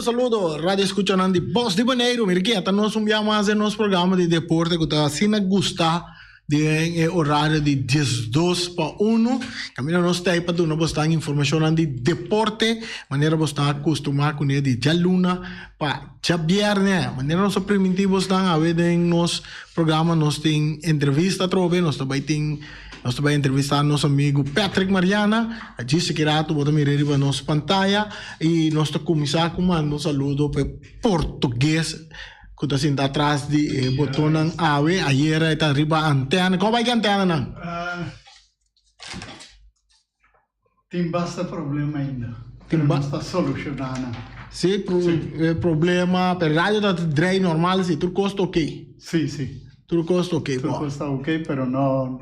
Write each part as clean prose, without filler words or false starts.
saludo, radio escuchando di Voz de Janeiro. Mira que nós vamos fazer nosso programa de deporte que está assim gusta de horário de 12 para 1. Caminho nós tem para dar uma informação de deporte, maneira você está acostumado com ele de já luna para já viernes. Maneira nós primitivos estão a ver em nosso programa nós tem entrevista trove, nós também entrevistar nosso amigo Patrick Mariana. A disse que rato bota mirar para nossa pantalla e nós estamos começar com um saludo para português que está sentado atrás de botão AWE. Ayer está arriba a antena. Como vai que a antena não? Tem bastante problema ainda. Tem bastante solucionando. Sim, problema. Pero rádio está drei normal, sim. Tudo custa ok? Sim, sim. Tudo custa ok. Tudo custa ok, pero não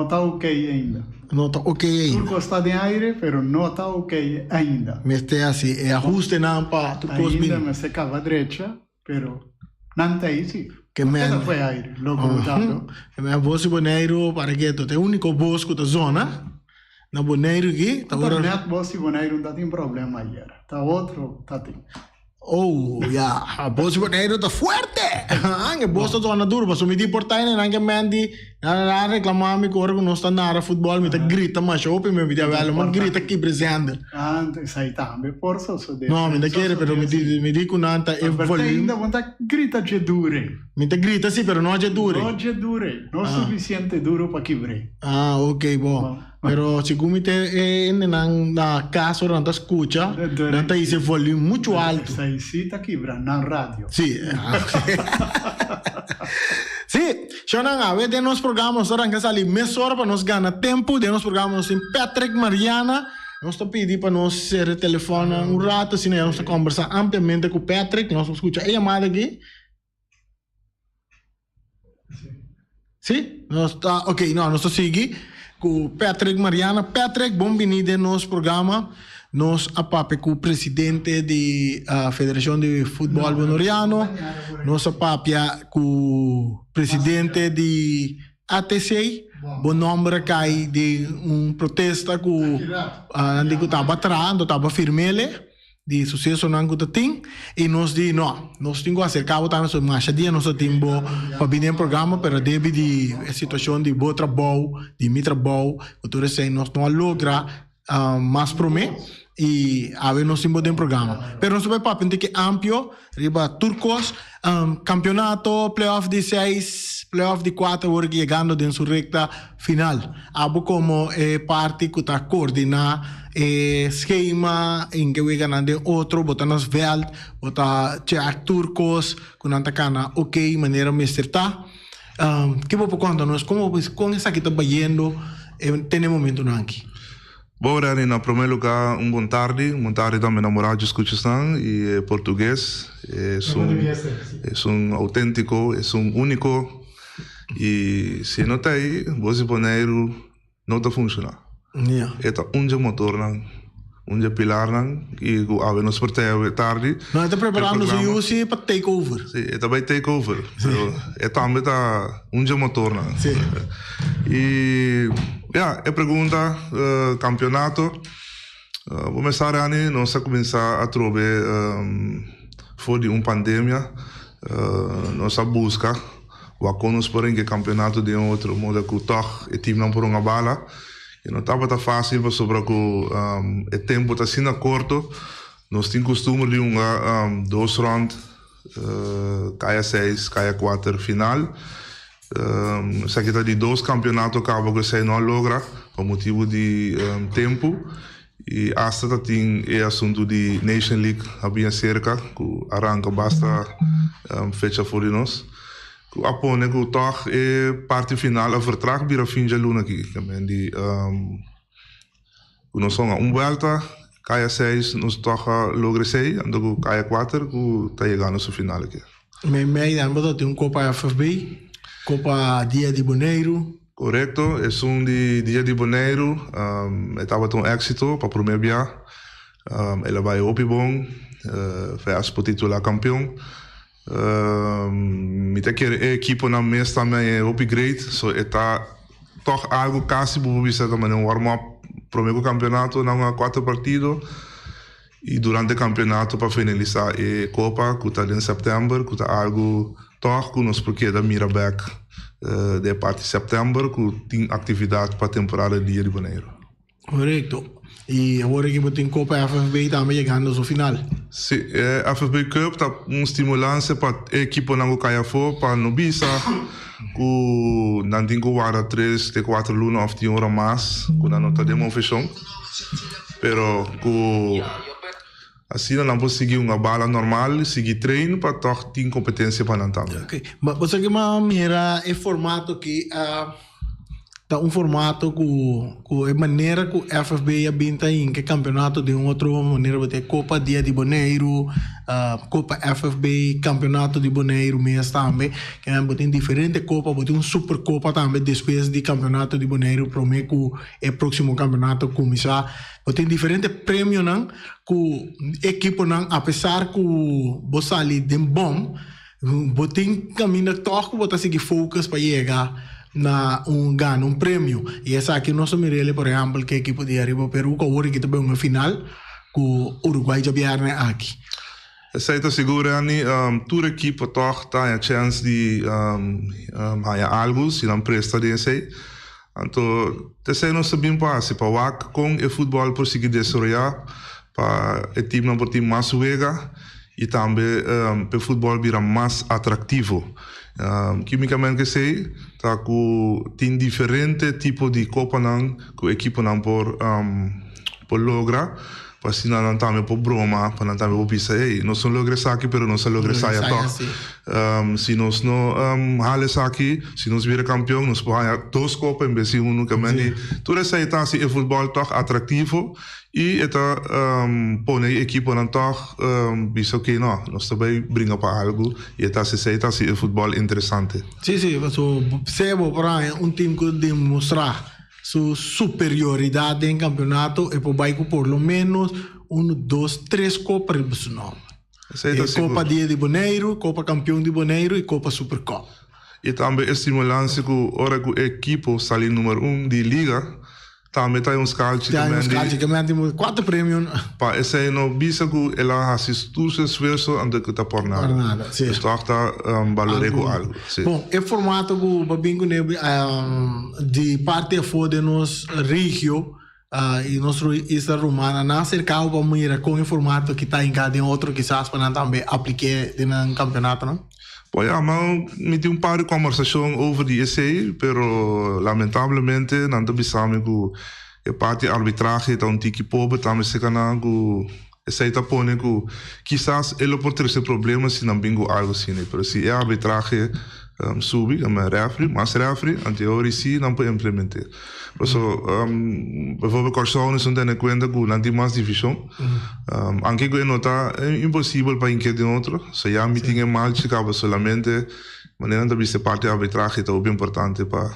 está ok ainda. Não está ok ainda. Tudo custa de aire, pero não está ok ainda. Mas é assim, é ajuste não para tudo custa bem. Ainda me se cava direita, pero não está aí, Que men. foi aire, logo mudado. Que men voz Bonaire para que tu é o único bosco da zona. Na Bonaire aqui, tá agora. Net voz Bonaire não tem problema aí. Tá outro, tá tem. Oh, ja, a voz Bonaire tá forte. Anche voz da zona dura, mas o me di portai né, anche mendi, na reclamar-me que ora que nós está na futebol, me tá grita, mas eu me di velho, mas grita aqui presente. Sai também, por so de. No, me da chiede, però mi di con anta e voglio. Ainda não tá grita de dure. Me tá grita sì, però non è dure. Non è dure, non sufficiente duro para quebrar. Ah, ok, bom. Pero siccome te na casa non ti ascolta, non ti dice volume molto alto. Sai sì, ta quebra na radio. Sì. Sì, c'è una vede nos programma ora anche sali mezz'ora per nos gana tempo de nos programma in Patrick Mariana. Nós estamos pedindo para nós ser telefone um rato, assim, nós estamos conversar amplamente com o Patrick, nós vamos escutar a chamada aqui. Sim? Nós está, ok, não, nós estamos seguindo com o Patrick Mariana. Patrick, bem-vindo ao nosso programa. Nós apape com o presidente da Federação de Futebol Bonoriano. Nós apape com o presidente de ATC. Bom nome cai de protesta que eu estava atrás, estava firme de sucesso não que tem e nós di não, nós temos que acercar o tanto sobre mais dia nós temos para vir no programa para deve de situação de bom trabalho, de meu trabalho, que todos sei nós não logra mais promete e a ver nós temos um programa. Pero nós vai para que amplo, riba turcos, campeonato, playoff de 6, playoff de 4, agora chegando em sua recta final. Abo como parte que está coordenar schema em que vai ganhar de outro, botar nas veld, botar check turcos, com anta cana, ok, maneira mesterta. Que vou contar nós como com essa que está batendo, tem momento não aqui. Bom, Rani, na primeiro lugar, bom tarde da minha namorada escutam e português, é autêntico, é único e se não tem, você Bonaire não está funcionando. É dia motor dia pilar e a nos partei tarde. Nós estamos preparando o UC para take over. Sim, é também take over. É também dia motor Sim. E é pergunta campeonato. Vamos começar Rani, nós começar a trovar fora de pandemia, nossa busca, o conosco por que campeonato de outro modo que toh e time não por uma bala. E não estava tão fácil, mas sobre o tempo está assim curto. Nós temos costume de dois rounds, caia 6, caia 4 final. Se aqui está de dois campeonatos, acaba que você não logra, por motivo de tempo. E hasta tem o assunto de Nation League, havia cerca, que arranca basta fecha fora de nós. Apone que toch parte final a vertrag bira fim de luna aqui também de nós somos volta caia 6 nós toca logra 6 ando caia 4 que tá chegando no final aqui me dan tem Copa FFB Copa Dia de Bonaire correto é de Dia de Bonaire estava tão éxito para primeiro dia ela vai opibon faz por titular campeão met a equipe na mes também é upgrade, so está toch algo quase para você também um warm-up para o meu campeonato, não há 4 partidos e durante o campeonato para finalizar a Copa, que está em setembro, que está algo toch, que nós porque da Miraback de parte de setembro, que tem atividade para a temporada de Rio de Janeiro. Correto. E agora que você tem Copa FFB também chegando ao final. Sim, a FFB Cup está estimulante para a equipe não caia fora, para não bisa, que não tem que guardar 3 de 4 lunas ou 10 horas mais, que não está demonstração. Pero que assim não pode seguir uma bala normal, seguir treino para ter competência para não também. Ok. Mas você que mira o formato que tá formato que é maneira que o FFB habita em que campeonato de outra maneira vai ter Copa Dia de Janeiro, Copa FFB, Campeonato de Janeiro mês também, que tem diferente Copa, tem Super Copa também depois de Campeonato de Janeiro, prometo que o próximo campeonato começar, tem diferente prêmio não, que equipe não, apesar que você ali de bom, tem caminho toque, você seguir focus para chegar na ganho um prêmio e essa aqui nós mirele por exemplo que a equipe de arriba Peru que agora que também uma final que o Uruguai já vier aqui. Essa é a segura que toda equipe tem a chance de ganhar algo se não presta de esse. Então, esse não sabemos para o WAC com o futebol por seguir desenvolver para o time não ter mais suega e também para o futebol virar mais atrativo. Quimicamente que sei, tá que tem diferente tipo de copa não que a equipe não por lograr, para se não também por broma, para não também por pensar, nós não logramos aqui, pero nós logramos sair a se nós não halles aqui, se nós virar campeão, nós podemos ganhar 2 copas em vez de um, que tudo isso aí tá assim, o futebol tá atrativo e está põe a equipe não tá visto que não, nós também brinca para algo e está se sai tá assim o futebol interessante. Sim, você para time que demonstrar sua superioridade em campeonato e por lo menos 1, 2, 3 copas para o nome. Copa Dia de Janeiro, Copa Campeão de Janeiro e Copa Supercopa. E também estimulante que hora que a equipe sai número 1 de liga, também tem uns calci que tem 4 prêmios. Para esse não bisa que ela assiste tudo esforço antes que tá por nada. Estou está valor com algo. Bom, é formato que babingo de parte fora de nos região e nosso isla romana na cercado para mira com o formato que está em cada outro quizás para também aplicar no campeonato, não? Pois mas me tem par de conversação over die essay, pero lamentavelmente não sabemos que a parte arbitragem está tique pobre, também se cana que essa está pondo que quizás ele pode ter esse problema se não bingo algo assim, pero se a arbitragem sube, mas referee, em teoria sim não pode implementar. Por isso, bijvoorbeeld Corsones não tem conta que não tem mais divisão. Anche que não está impossível para inquietar de outro. Se já me tinha mal, ficava solamente, maneira de vista parte da arbitragem está bem importante para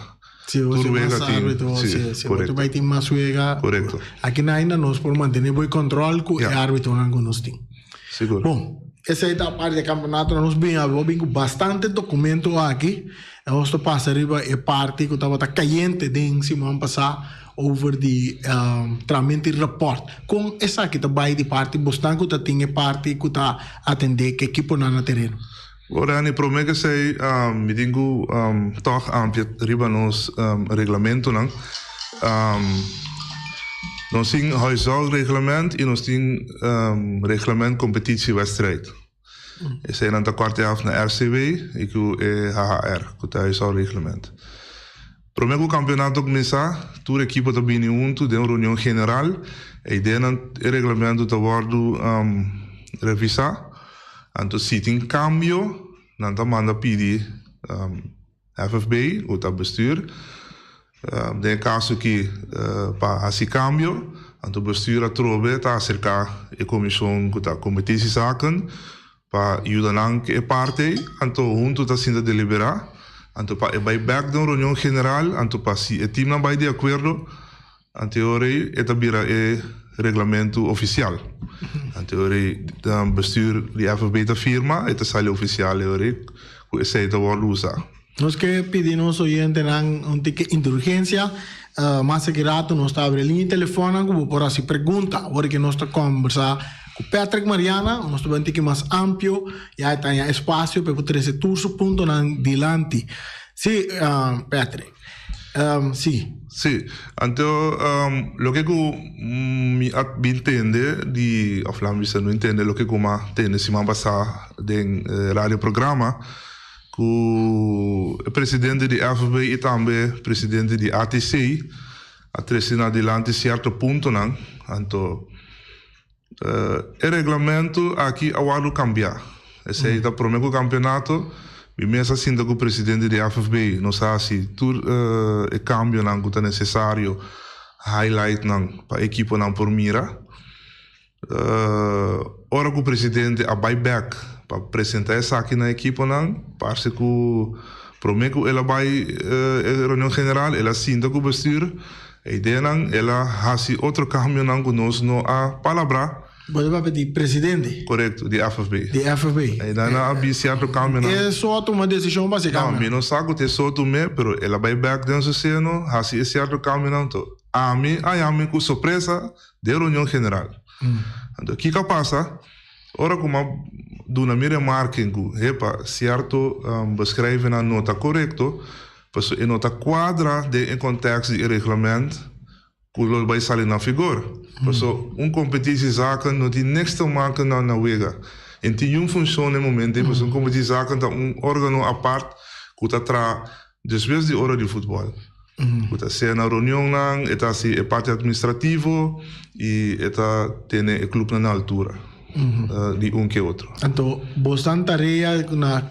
tudo bem assim. Se você vai ter mais suega, correto. Aqui ainda nós por manter o controle que o árbitro não nos tem. Seguro. Bom, essa é a parte do campeonato, nós vimos bastante documento aqui. Nós passa arriba a parte que estava caliente de semana passada over de tramite report. Com essa aqui também de parte, bastante que tinha parte que está atender que equipe na terreno. Agora, eu prometo que sei, me digo, toch arriba nos regulamento, não? Nós temos huishoudreglement e nós temos reglement competitiewedstrijd. Esse é na quarta helft na RCW e que é HHR, que é o reglamento. Para o campeonato começar, toda a equipe está bem junto, tem uma reunião geral, a ideia é que o regulamento está sendo revisado. Então, se tem cambio, não está manda pedir FFB, ou o bestuur. Tem caso que, para esse cambio, então o bestuur está acerca da comissão que está competitiezaken, para ajudar a parte, então junto está sendo deliberar, então para vai back da reunião geral, então para se o time não vai de acordo, em teoria é também o regulamento oficial. Em teoria, o bestuur de FFB da firma, é o oficial, que esse é o usar. Nós que pedimos oyente um ticket de urgência, mas que rato nós está abrindo linha telefônica, por assim pergunta, agora que nós está conversar Com Patrick Mariana, nós estamos aqui mais amplo, e aí tem espaço para poder ser tudo ponto adiante. Sim, Patrick. Sim. Sì, então, lo che mi intende di Aflamisa non intende lo che come tende si basa den radioprogramma cu presidente di FB e também presidente di ATC a trascina adelante certo punto nan anto il regolamento aqui awalo cambia e se ita promeco campeonato mi messa sindaco presidente di FFB non sa si tur e cambio nan guta necessario highlight nan pa equipo nan por mira ora que o presidente a buyback para apresentar essa aqui na equipe nan parce que promeco ela vai reunião general ela sinta com o bestuur a ideia nan ela hasi outro cambio nan conosco no a palavra Você vai pedir presidente? correto de FFB De FB. e daí na certo cambio nan É só uma decisão não basicamente. mi non sa que te só me pero ela buyback dentro seno hasi certo cambio nan to a mim com surpresa de reunião general então o que passa ora como do na minha marking repa certo beschrijven na nota correcto pues in nota quadra de in contexto de regulamento que vai sair na figura pues competitie zaken não tem niks te maken na wega en die funciona no momento pues competitie zaken dat órgano apart que está tra después de hora de futebol Kuta se na reunião nang eta si e parte administrativo e eta tiene e club na altura de que outro. Então, bastante tarefa na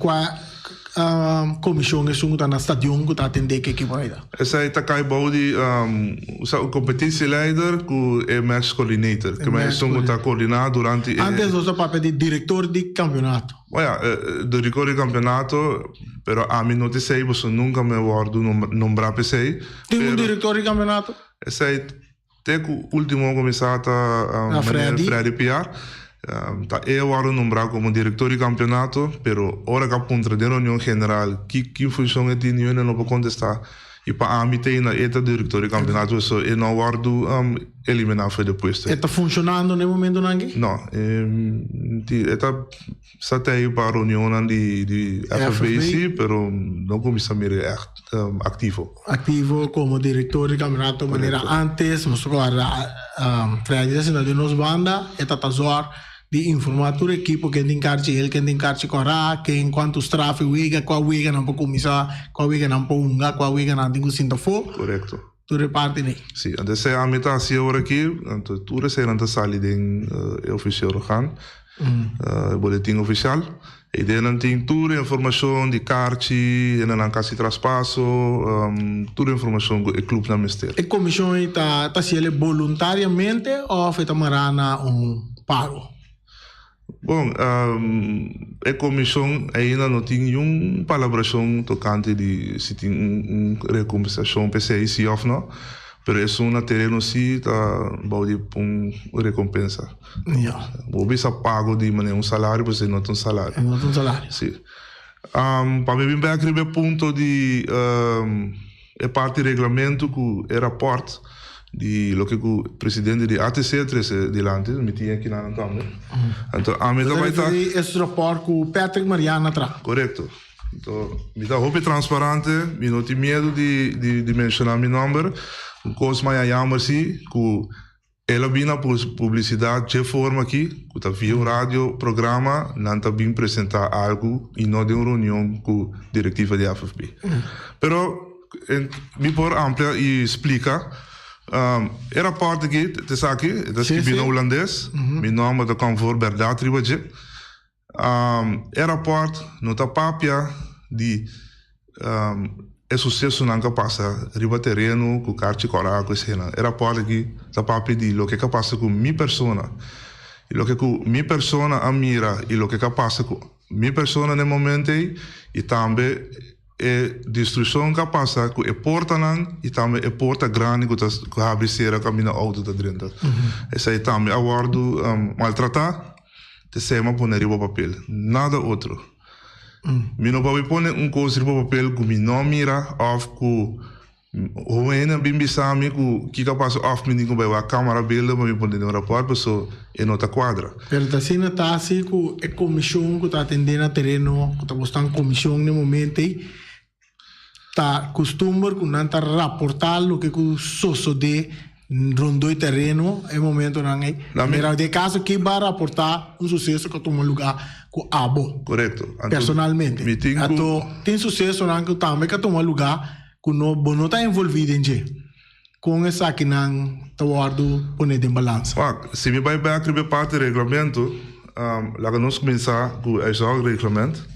comissão que está na stadion que está atendendo que equipe aí. Essa é a Baudi, o competitieleider com o match coordinator, que mais são está coordenado durante. Antes você papel de diretor de campeonato. Olha, diretor de campeonato, pero a mim não te sei, você nunca me guardo nombrar para sei. Tem diretor de campeonato? Essa é o último começar a Freddy Piar. Eu era nombrado como diretor de campeonato, pero ora que apunta de reunião general, que função é de nenhum não pode contestar. E para a mim tem na eta diretor de campeonato, isso eu não guardo eliminar foi depois. Está funcionando no momento não? Não, está aí para a reunião de FBC, pero não começa a mirar ativo. Ativo como diretor de campeonato de maneira antes, mas agora tradição de nos banda, está tazor de informar o equipo que tem carci ele que tem carci corra que enquanto os tráfego wiga qual wiga não pode começar qual wiga não pode unga qual wiga não tem que sinta fo correto tu reparte nem sim antes se a meta assim agora aqui então tu recebe antes sali de oficial rohan boletim oficial e daí não tem toda a informação de carci não casi traspasso toda a informação do clube na mistério a comissão está se ele voluntariamente ou feita marana pago. Bom, a comissão ainda não tem nenhuma palabração tocante de se tem recompensação PCI se ou não, mas é um terreno se está de recompensa. O bisa pago de maneira salário, você não tem salário. Não tem salário. Sim. Para mim bem aquele ponto de é parte do regulamento que é rapport di lo che o presidente di ATC trese delante mi tinha aqui na câmera então a mim vai estar esse rapport com Patrick Mariana tra correto então me dá roupa transparente me não tem medo de mencionar meu nome o coisa mais jammer sim que ela vem na publicidade de forma aqui que tá via rádio programa não tá bem apresentar algo e não de uma reunião com a diretiva de FFB pero me por amplia e explica era parte que te sa aqui da escribina holandês meu nome da Convor Verdade Ribadje era parte no ta papia de é sucesso não que passa riba terreno com carci cora com cena era parte que ta papia de lo que passa com minha persona e lo que com minha persona amira e lo que passa com minha persona no momento e também e destruição que passa que é porta não e também é porta grande que abre cera caminha auto da dentro essa aí também aguardo maltratar te sema poner o papel nada outro me não vai pôr coisa no papel que me não mira ou que Hoe een bimbi sami ku kika paso af mini ku bij wa camera beelden maar we ponden een rapport so e nota quadra. Pero tá sendo tá assim com a comissão que tá atendendo a terreno, que tá postando comissão no momento aí, tá costumar com não tá rapportar o que o sosso de rondou terreno é momento não é. Mas de caso que vai rapportar sucesso que toma lugar com abo. Correcto. Personalmente. Então tem sucesso não que também que toma lugar que não está envolvido em je. Com essa que não tá guardo poner em balança. Se me vai back de parte do regulamento, lá que nós começar com o regulamento.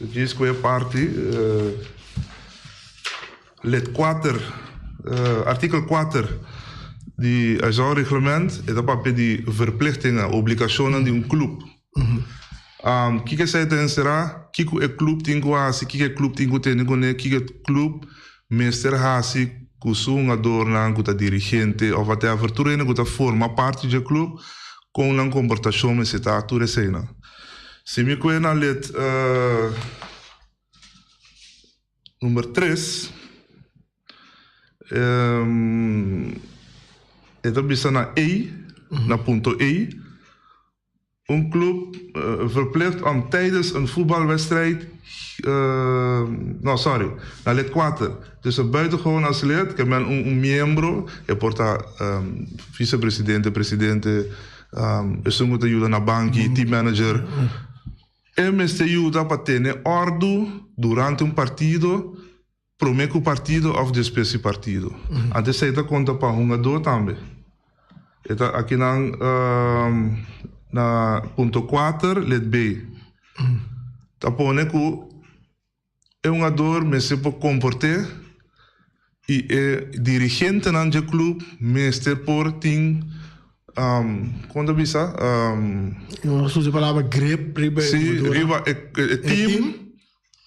Diz que é parte lid 4 artikel 4 die reglement é da papel de verplichtingen, obligationen de club. Kika sai ten será, kiko club tem quase, kika club tem que ter negone, kika club meester hasi kusunga dorna kuta dirigente of whatever, tu rene kuta forma parte do club com uma comportação me se tá tu resena. Se me coena lid número 3 então bisa na E, na ponto E. Club verplicht om tijdens een voetbalwedstrijd, na lid 4. Dus een buitengewoon als lid, que men un miembro, e porta vicepresidente, presidente, isso muito ajuda na banca, team manager. E me te ajuda para ter ordem durante um partido, prometo o partido ou despeço o partido. Antes você conta para um jogador também. Então aqui na ponto 4, led B. Tá pone que é um jogador me se pode comportar e é dirigente do clube, mestre por tem quando bisa uso a palavra grip riba é team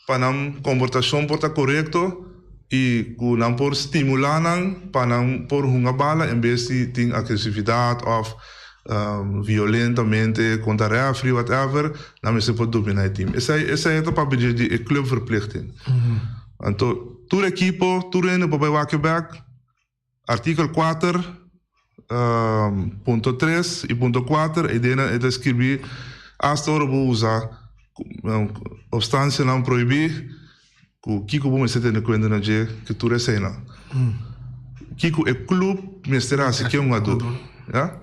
para não comportação porta correto e com não por estimular para não por uma bala em vez de ter agressividade ou violentamente contra referee whatever, não se pode dominar o time. Essa é a papel de club verplichting. Então, toda equipe, toda rene para Wakeback, artikel 4, ponto 3 e ponto 4, e dena é escrever hasta hora vou usar obstância não proibir que Kiko vamos ter na conta na G que tu recena. Kiko é clube mestre se que é um adulto, já?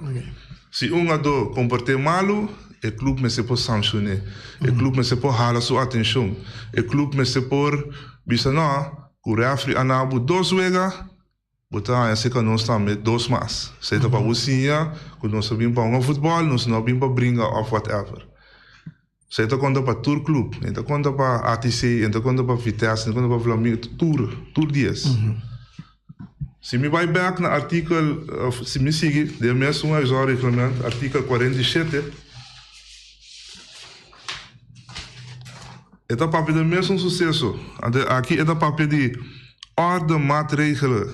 Se um adulto comporta malo, o clube me se pode sancionar, o clube me se pode halar sua atenção, o clube me se pode bisa não, o referee anabu 2 vezes, botar esse que nós estamos 2 mais. Se é para você, quando nós vimos para um futebol, nós não vimos para brincar ou whatever. Se é conta para tour club, então conta para ATC, então conta para Vitesse, então conta para Flamengo, tour dias. Se me vai back na artikel, se me sigue, de mesmo regulamento, artikel 47, é da papel de mesmo sucesso. Aqui é da papel de ordem maatregelen.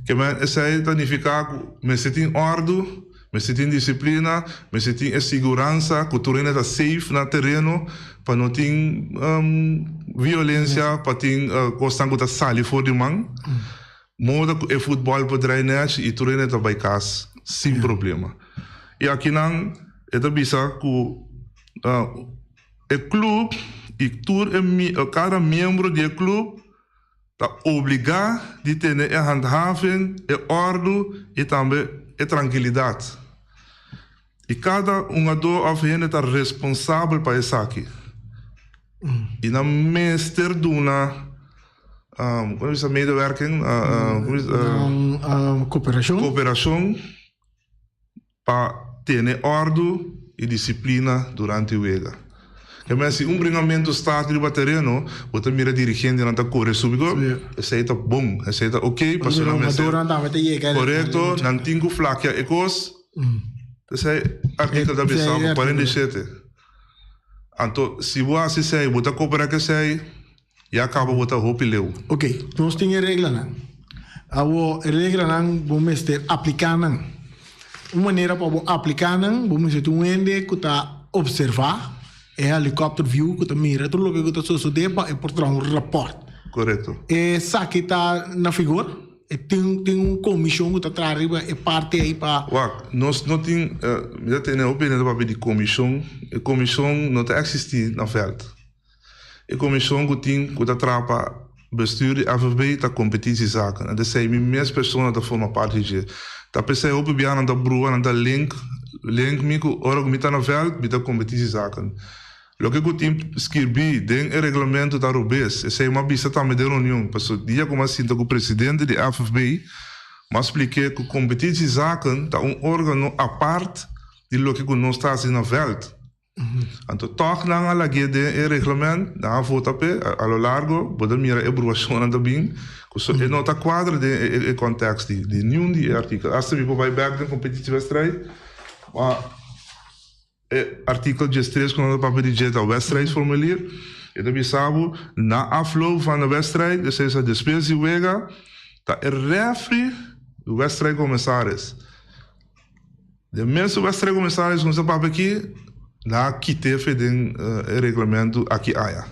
Que essa é significa que me sente em ordem, me sente em disciplina, me sente em segurança, que o terreno está safe no terreno, para não ter violência, para ter coisa que está sali fora de mão. Moda que o futebol pode treinar e o terreno está by casa, sem problema. E aqui não, é da bisa que o clube e cada membro do clube está obrigado a ter a handhaving, a ordem e também a tranquilidade. E cada jogador of hen está responsável para isso aqui. E na meester doen como is dat medewerking? Cooperação para ter ordem e disciplina durante o jogo. Se um bringamento está no terreno, você mira dirigente e não está correndo subico, esse está bom, esse está ok, para não ser correto, não tem que flaquear ecos. Esse é artigo da Bissau 47. Então, se você sei, você coopera que sei, e acaba você roupa leu. Ok, nós temos regra não. A regra não vamos ter aplicar não. uma maneira para aplicar, vamos dizer, um ende que está observar, é helicóptero view que está mira tudo o que está sucedendo e por trás um rapport. Correto. E sabe que está na figura, e tem comissão que está atrás e parte aí para... Nós não temos, já tenho a opinião do papel de comissão, a comissão não está existindo na veld. A comissão que tem, que está atrás para bestuur de FFB, está competitiezaken. En dat zijn meer personen dat formen parte disso. Dat per se op bij aan dat broer en dat link me com org met aan veld met de competitiezaken. Lo que eu tenho escrevi den o regulamento da Robes, esse é uma vista também da reunião, porque dia como assim que o presidente de FFB mas expliquei que competitiezaken é órgão à parte de lo que nós está assim na veld. Então, toch na a lage de regulamento, na volta pe a lo largo, pode mirar a evaluação também, que só é nota quadra de contexto de nenhum de artigo. As we vai back de competitividade, mas artikel 13 quando o papel de jet ao wedstrijdformulier, e dan sabe na afloop van de wedstrijd, dus is het de speelsie wega, dat refri de wedstrijdcommissaris. De mensen wedstrijdcommissaris gaan ze papel aqui na kitef den regulamento aqui aya.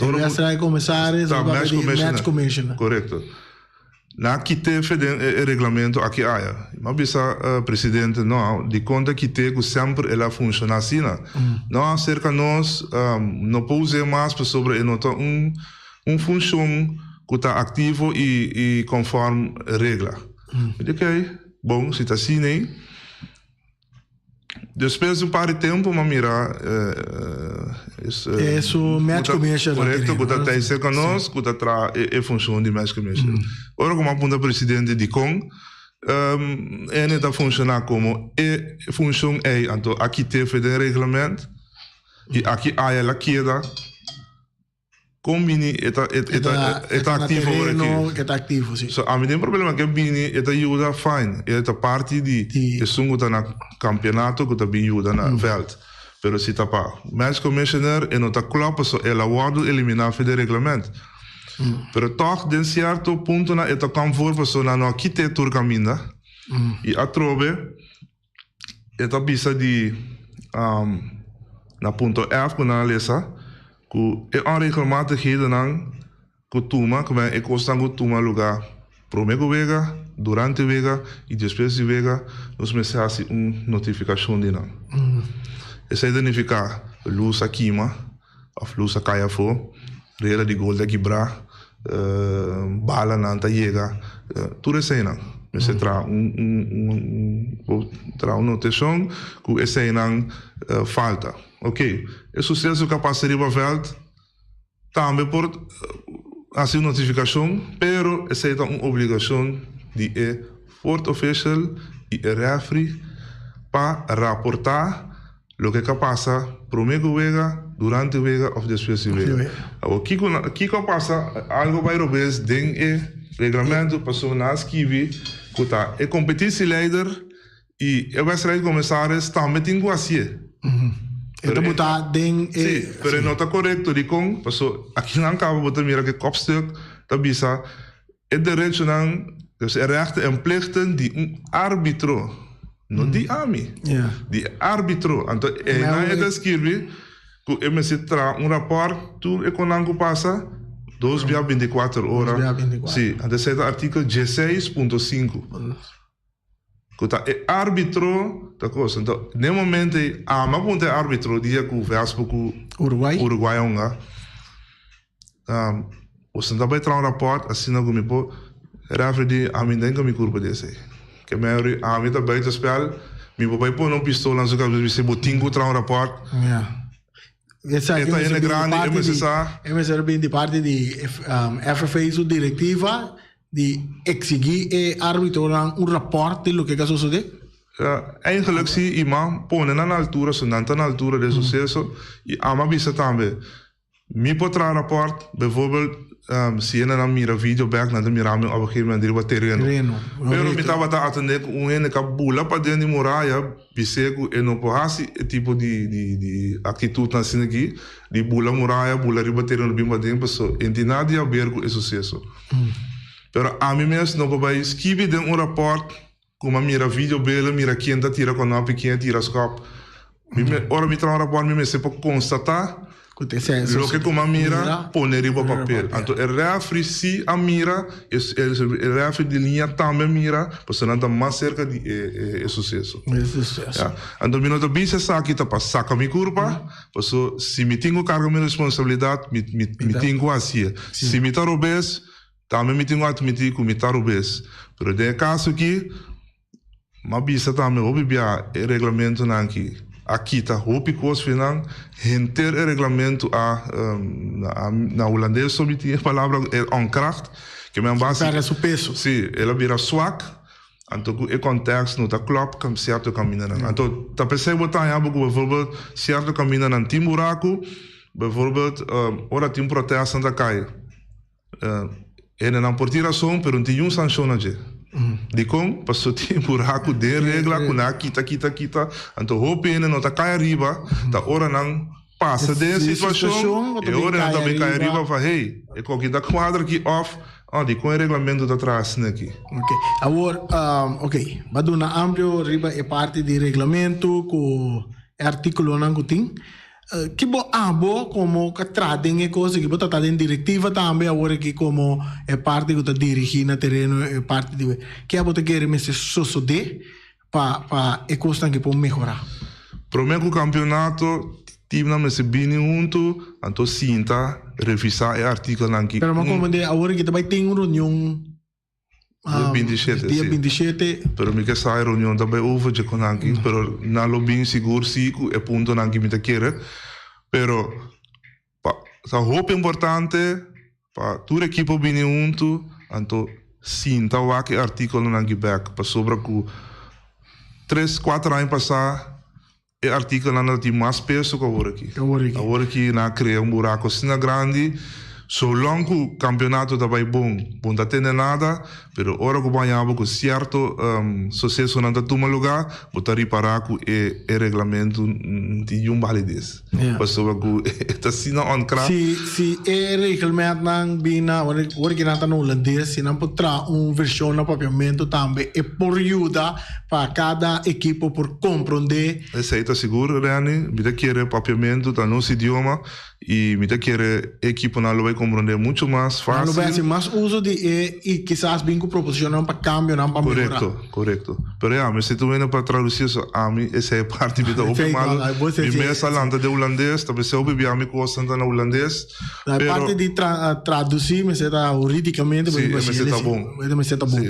O wedstrijdcommissaris, o match commissioner. Correto. Na kitef den regulamento aqui aya. Mas bisa presidente não, de conta que tem sempre ela funciona assim, não cerca nós não pode mais sobre nota função que está ativo e conforme regra. Ok, bom, se está assim, né? Depois de um par de tempo, mas mira, isso match commissioner. Correto, que está cerca nós, que está a função de match commissioner. Ora, como aponta presidente de Kong, ele está funcionando como a função é, então aqui teve de regulamento e aqui há ela queda combine está ativo agora que está ativo sim. So a mim tem problema que bini está ajuda fine, está parte de sungo está na campeonato que está bem ajuda na veld. Pero se está para match commissioner e não está claro so ela wado eliminar de regulamento. Pero toch den certo punto na eta kan voor persona no kite tur caminda e a trove eta bisa di na punto F na lesa ku e onregelmatigheden nan ku tuma ku ben e constango tuma lugar promego vega durante vega e depois de vega nos mensagem notificação de nan essa identificar luz aquima of luz a caia fo rela de gol da quebrar bala não tá chega tudo isso aí não mas se tra uma notação que esse aí não falta ok o sucesso que passaria para veld também por assim notificação pero esse aí é uma obrigação de Fort Official e referee para reportar o que passa primeiro vega durante o vega ou depois do vega. O que passa algo vai robes den regulamento passou na esquive que tá é competitieleider e o wedstrijdcommissaris também tem quase. Então botar den sim, pero não está correto de com passou aqui não acaba botar mira que kopstuk da bisa é direito não dus rechten en plichten die arbitro no di ami. Di arbitro. Então, na escrevi que me se tra rapport tu e quando passa 2 via 24 horas. Sim, então é o artigo 16.5. Que tá é árbitro da coisa. Então, no momento mas ponte árbitro dia que o Vespo com Uruguai onga. Você não vai tra rapport assim não me pô referi a mim dentro me curva desse. Que a mim tá buiten spel, me vai pôr uma pistola na cabeça, se botinho tra rapport. Essa é a grande é bem de parte de FFA sua diretiva de exigir e arbitrar rapport de lo que sucede. Eigenlijk zie je iemand ponen na altura, so na altura de sucesso e ama bisa também. Me potra rapport, bijvoorbeeld se je na mira video back na de mirame op een gegeven moment er wat terreno. Pero me tava tá atender um ene ka bula para dentro de muralha, bisego e não porrasi tipo de atitude assim aqui, de bula muralha, bula riba terreno bem para dentro, so entidade a bergo é sucesso. Pero a mim mesmo não vai esquive de rapport como mira vídeo bela, mira quem tá tira quando quem tira scop. Ora mi tra rapport mi se può constatar lo que como mira poner em papel. Então o refri se a mira, o refri de linha também mira, porque não está mais cerca de sucesso. Então mi nota bem se aqui tá para sacar minha curva, porque se me tenho carga minha responsabilidade, me tenho assim. Se me tá robês, também me tenho admitir que me tá robês. Pero de caso aqui, mas bisa também obvia o regulamento não aqui. Aqui está o picos final, enter o regulamento na holandês sobre a palavra onkracht, que é base. Para o peso. Sim, ela vira swak, então o contexto não está claro com certo caminho. Então, tá pensando botar aí algo bijvoorbeeld certo caminho na Timuraco, bijvoorbeeld, ora tem protesto na caia. Não por tiração, pero não tem sanção aqui. De como passou tem buraco de regra com a kita. Então o pena não tá cai arriba, tá ora não passa de situação e ora também cai arriba fala hey, é com que tá quadro aqui off, de com o regulamento da trás aqui. Ok, agora vai dar uma amplo riba é parte do regulamento com artigo não que tem. Que como que tradem e coisas que bota tá em diretiva também agora que como é parte que tá dirigir na terreno é parte de que a bota querer me se sosode para e coisa que pode melhorar. Prometo o campeonato time na me se bem junto, então sinta revisar o artigo não que. Pero mas como de agora que também tem uma reunião dia 27, dia 27. Pero mi que sai reunião também over de con anche, pero na lo bem seguro sì é punto anche mi te quiere. Pero sa hope importante pa tu equipo bem junto, então sinta o que artigo não que back para sobre que 3-4 anos passar e artigo não tem mais peso que agora aqui na cria buraco assim grande. Zolang o campeonato está bem bom, não tem nada, pero ora que banhava com certo sucesso não está toma lugar, botar reparar que o regulamento de validez. Passou que está sendo on crack. Se o regulamento não bina, ora que não está no holandês, se não pode trazer uma versão no papiamento também, é por ajuda para cada equipo por compreender. Essa aí está seguro, Rani, me quer papiamento está no nosso idioma e me quer equipo não vai compreender muito mais fácil. Não vai ser mais uso de e quizás bem que proporcionam para cambio, não para melhorar. Correto. Pero mas se tu vem para traduzir isso a mim, essa é parte da opinião. E mesmo landa de holandês, talvez se eu bebi a mim coisa na holandês. A parte de traduzir, mas está juridicamente, mas está bom. Mas está bom.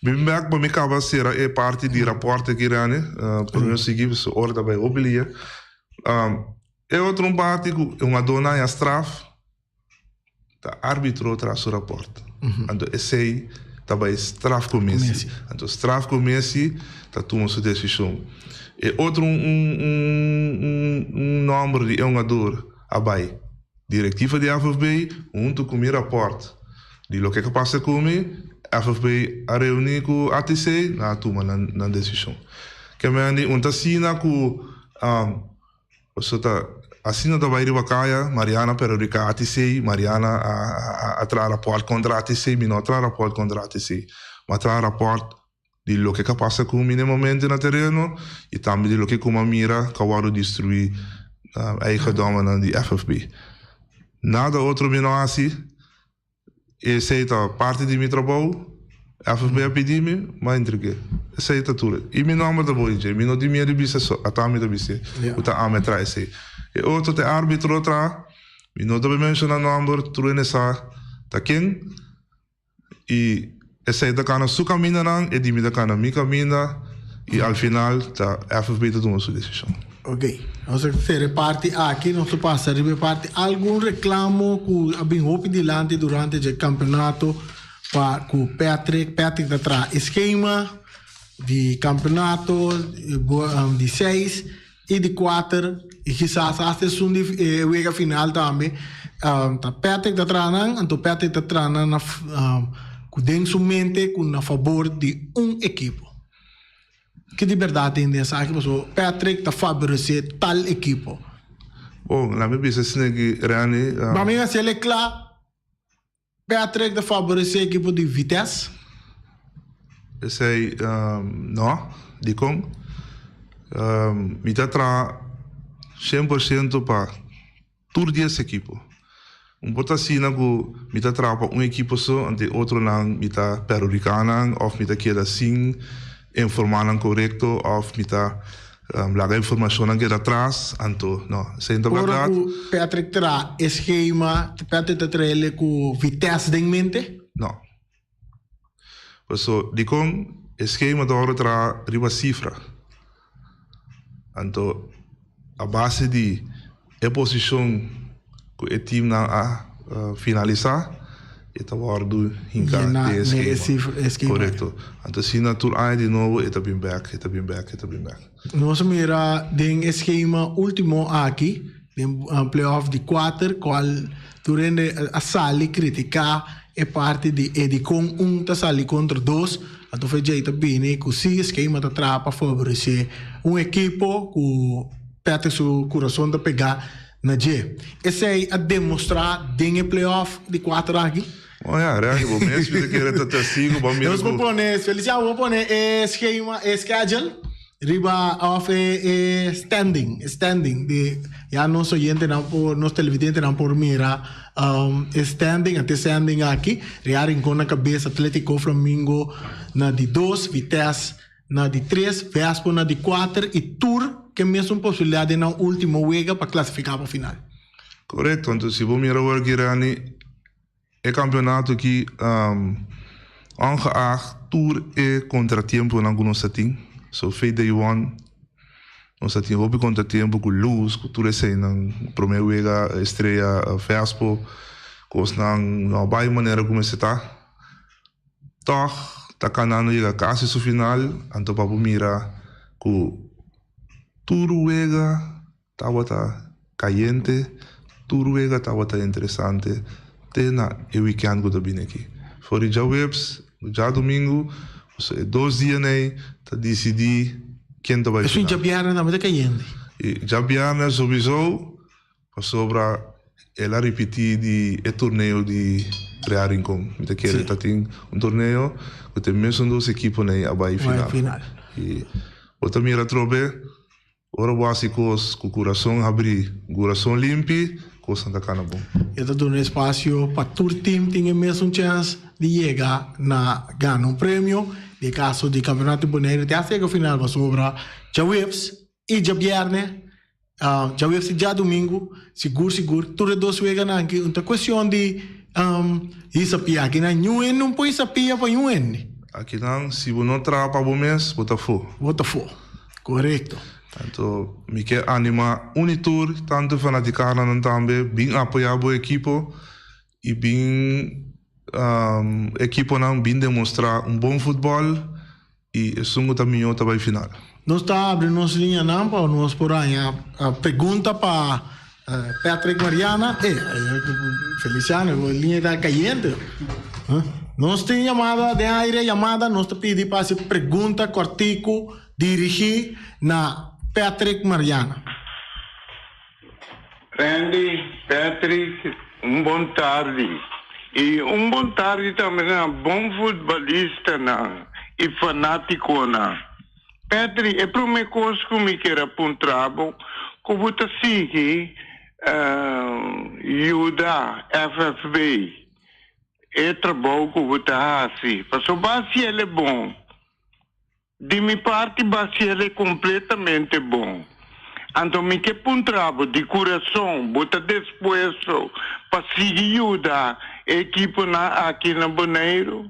Bem merk para mim acaba ser é parte de rapporto que Rani, para eu seguir essa ordem vai obelia. É outro parte que uma dona é a straf, tá árbitro traz o rapporto. Então esse aí também straf começa. Então straf começa, tá toma sua decisão. E outro nome de jogador, abai, diretiva de FFB, junto com o rapporto. De lo que passa comigo, FFB a reunir com a ATC, na toma na decisão. Que me assina com assina da vai rivacaia Mariana per rica ATC, Mariana a tra rapport contra ATC, mi no tra rapport contra ATC, ma tra rapport di lo che passa con minimamente na terreno e também di lo che come mira cavaro destruir eigen domen di FFB. Nada outro mino assim, e seita parte di mi trabalho, FFB a pedir-me, mas entreguei. Seita tudo. E meu nome da boa, mi no di mia di bisa so, atami da bisa, uta ame tra esse. E outro te árbitro tra, mi no deve mencionar number, tu nessa, tá quem? E essa da cana su caminha não, e di mi da cana mi caminha, e al final tá FFB da toma sua decisão. Ok, vamos fazer parte aqui, não se passa a parte algum reclamo que abbiamo hopi dilante durante o campeonato para o Patrick da tra esquema de campeonato de 6 e de 4 e quizás até um de wega final também. Patrick da tra não, então Patrick da tra na com sua mente com a favor de equipo. Que de verdade tem essa aqui, porque Patrick está favorecer tal equipo. Bom, na minha visão, assim que Rani. Mas mesmo assim, ele é claro, Patrick está favorecer equipo de Vitesse. sei no, di con mi tra 100% para todos os equipos. Bota assim que me tra para equipo só, ante outro não me peruricana, ou me queda assim, informando correto, ou me larga informação que atrás, anto, não, sendo verdade. Ora, Patrick terá esquema, Patrick terá ele com vitesse em mente? Não. So, di con esquema da hora tra riba cifra. Anto, a base de a posição que o time na finalizar, e tá guardo hinca de esquema. Correto. Anto, se na tour ai de novo, eta bem back. Nós mira den esquema último aqui, den playoff de 4, qual durante a sala criticar é parte de Edicom tá sali contra 2, então foi jeito bem que se esquema tá trapa favorecer equipo que perde seu coração de pegar na G. Esse é a demonstrar den playoff de 4 aqui. Olha, vou mesmo que era até sigo, vamos ver. Nós vamos pôr, Feliciano, vamos pôr esquema, schedule. Riba of standing de ya nos oyente não por nos televidente não por mira standing até standing aqui rearing com na cabeça Atlético Flamengo na de 2 Vitesse na de 3 Vespo na de 4 e Tour que mesmo possibilidade na última wega para classificar para o final. Correto, então se vamos mirar o Girani é campeonato que ongeacht Tour é contratempo na alguns setting. So, feit day one, nós tínhamos houve contratempo com luz, com tudo isso aí, na primeira vega, estreia Vespo, com na boa maneira como se está. Toch, tá canando chega quase no final, então para mira com tudo vega, estava caliente, tudo vega estava interessante, até na weekend que eu vim aqui. Fora já webs, já domingo, 2 dias aí, tá decidir quem tá vai final. Isso já biarna também tá caindo. Já biarna sowieso, para sobra ela repetir de torneio de Rearing com. Então quer tá tem torneio que tem mesmo 2 equipos aí a vai final. E outra mira trobe, ora básicos com coração abrir, coração limpo, coisa da cana bom. E tá dando espaço para todo time tenha mesmo chance de chegar na ganhar prêmio. De caso de campeonato boneiro, até a final vai sobrar já webs e já viernes, já webs já domingo, seguro, tudo 2 vezes na aqui, então questão de isso pia aqui na Yuen não pode sapia para Yuen. Aqui não, se você não trabalha para o mês, bota fogo. Correto. Então, me quer animar unitur, tanto fanaticana não também, bem apoiar o equipo e bem equipo não bem demonstrar bom futebol e sungo também outra vai final. Nós está abrindo nossa linha não para nós por aí a pergunta para Patrick Mariana Feliciano a linha está caindo. Nós tem chamada de aire nós te pedi para se pergunta cortico dirigir na Patrick Mariana. Randy, Patrick, bom tarde. E bom tarde também a bom futebolista e fanático Patrick, é para uma coisa que me quero apontar, que você sigue ajuda FFB. É trabalho que você faz. Porque o base é bom. De minha parte, o base é completamente bom. Então, me quero apontar de coração, você disposto para seguir ajudar a equipe aqui na Boneiro.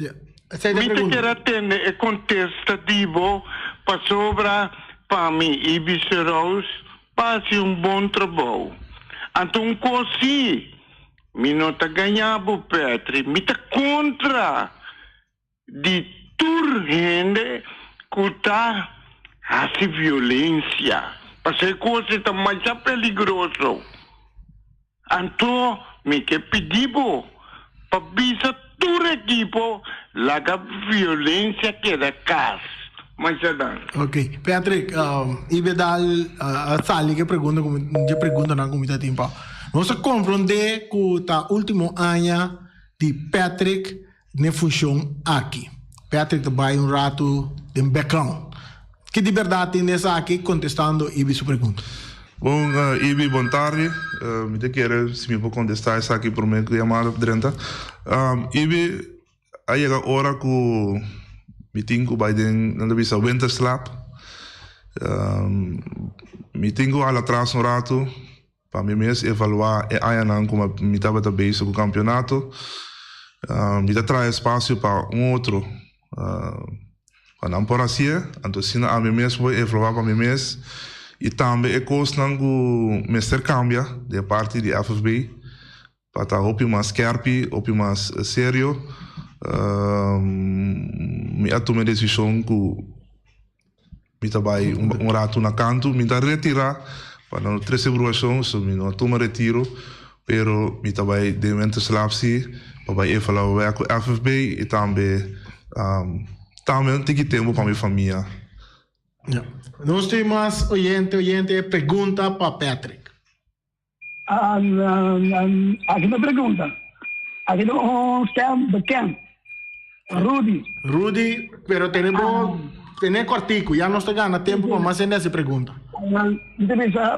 Me quero atender é contestativo para sobra para mim e vice-rose passe bom trabalho. Então, assim, me não está ganhando, Petri, me está contra de toda gente que está a violência. Porque a coisa está mais perigosa. Então, me quer pedir para avisar toda a equipe a violência que é da casa. Mas é dan. Ok. Patrick, Ibedal, a Sally que pergunta na comida tempo. Nós compreender que o último ano de Patrick ne funciona aqui. Patrick trabalha rato em background. Que de verdade nessa aqui contestando Ibi sua pergunta. Bom, Ibi, boa tarde. Me quero se me pode contestar essa aqui por mim que chamada durante. Ibi, aí chega a hora que me tenho vai na visa winter slap. Me tenho a atrás um rato para mim mesmo evaluar e aí não como me estava também com o campeonato. Me dá traz espaço para outro. Para não por assim, então se a mim mesmo vou evaluar para mim mesmo. E também é coisa que o mestre cambia de parte de FFB para estar mais scherp, mais sério. Me tomei a decisão que me trabalhei rato na canto, me dá retirar para não ter evaluação, so me não toma retiro, pero me trabalhei de momento slapsi para evaluar com FFB e também tem que tempo para minha família. Yeah. Nós temos oyente pergunta para Patrick. Aqui na pergunta. Aqui no bekend. Rudy, pero tenemos cortico, já não está ganhando tempo para mais essa pergunta.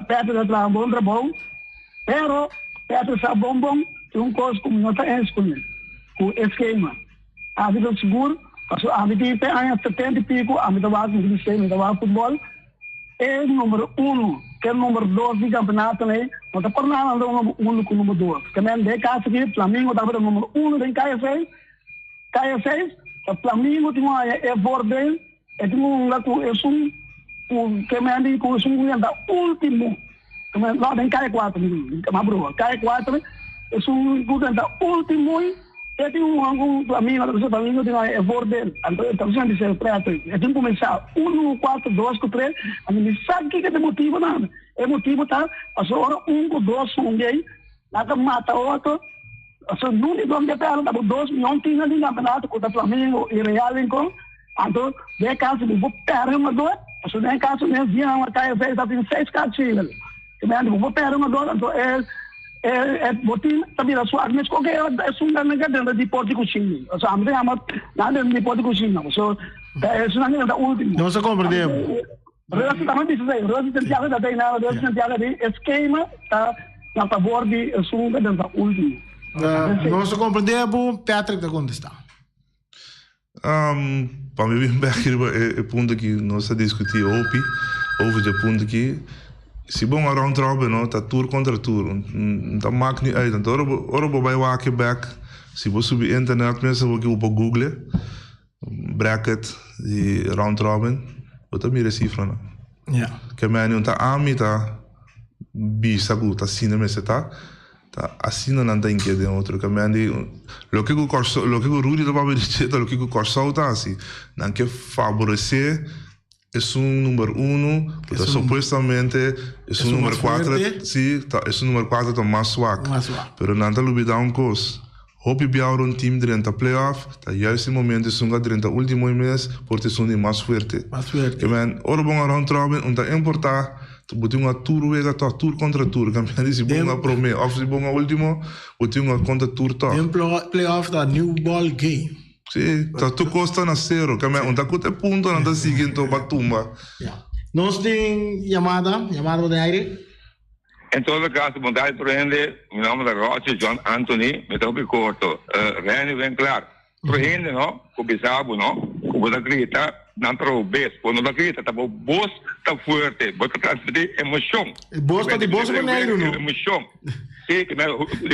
Patrick está um bom trabalho, pero Patrick está bom, coisa como não está escolhendo. O esquema. A vida seguro. Então, a gente tem anos 70 e pico, a gente vai futebol. É o número 1, que é o número 2 do campeonato, né? Não está por nada andando o número 1 com o número 2. Também, de caso aqui, Flamengo está o número 1 em KF6. KF6, o Flamengo tem uma Evorde, tem que me andi com o último. Lá tem KF4, KF4, é o último. Eu tenho Flamengo tem uma Evorde, então já disse preto. Eu tenho que começar 1, 4, 2, 3, a gente sabe que é motivo nada. É motivo tá, a hora 1, 2, 1 gay, nada mata outro. A não de onde pega, tá 2 milhões de no campeonato com o Flamengo e Real então, de caso de vou pegar uma dor, a de caso nem dia uma KF tá tem 6 cartilhas. Que me vou pegar uma dor, então é motivo também a sua mas qualquer é sunda dentro de porte cozinha o sea amre ama nada de porte cozinha so é sunda da última não se compreende Rosa também diz aí Rosa Santiago da Taina Rosa Santiago de esquema tá na favor de sunda da última não se compreende Patrick da contestar para mim bem aqui é ponto que nós discutir over de ponto que se bom a round robin, no, tá tour contra tour. Não maakt niet uit. Ora bij waken back. Se você subir internet, mensen vão op Google, bracket die round robin, wat dan meer cifra, no? Ja. Que menu tá ami tá bisa gu tá sina mesa tá assina não tem que de outro que menu lo que o Rudy tá para dizer lo que o corso tá assim, não que favorecer es un número 1, pero supuestamente es un número 4, sí, es un número 4 más suave. Pero no te olvides una cosa. Hopi biauro un team durante playoff, está ya ese momento es un durante el último mes, porque es un más fuerte. Más fuerte. Que man, ahora vamos a round robin, un ta importa, tu bote una tour vega, tour contra tour, campeón si bonga prome, of si bonga último, bote una contra tour to. En playoff da new ball game. Sí, tu costa na zero, que me onda que te punto na siguiente para tumba. Ja. Nós tem chamada de aire. Em todo caso, bom tarde para ele. Meu nome é Rocha John Anthony, me estou corto. Reni vem claro. Para ele, não, o bisabo, não, o da grita, não trouxe bes, quando da grita, tá bom, boss tá forte, bota transferir emoção. Boss tá de boss para ele, não? Emoção. Sim, que me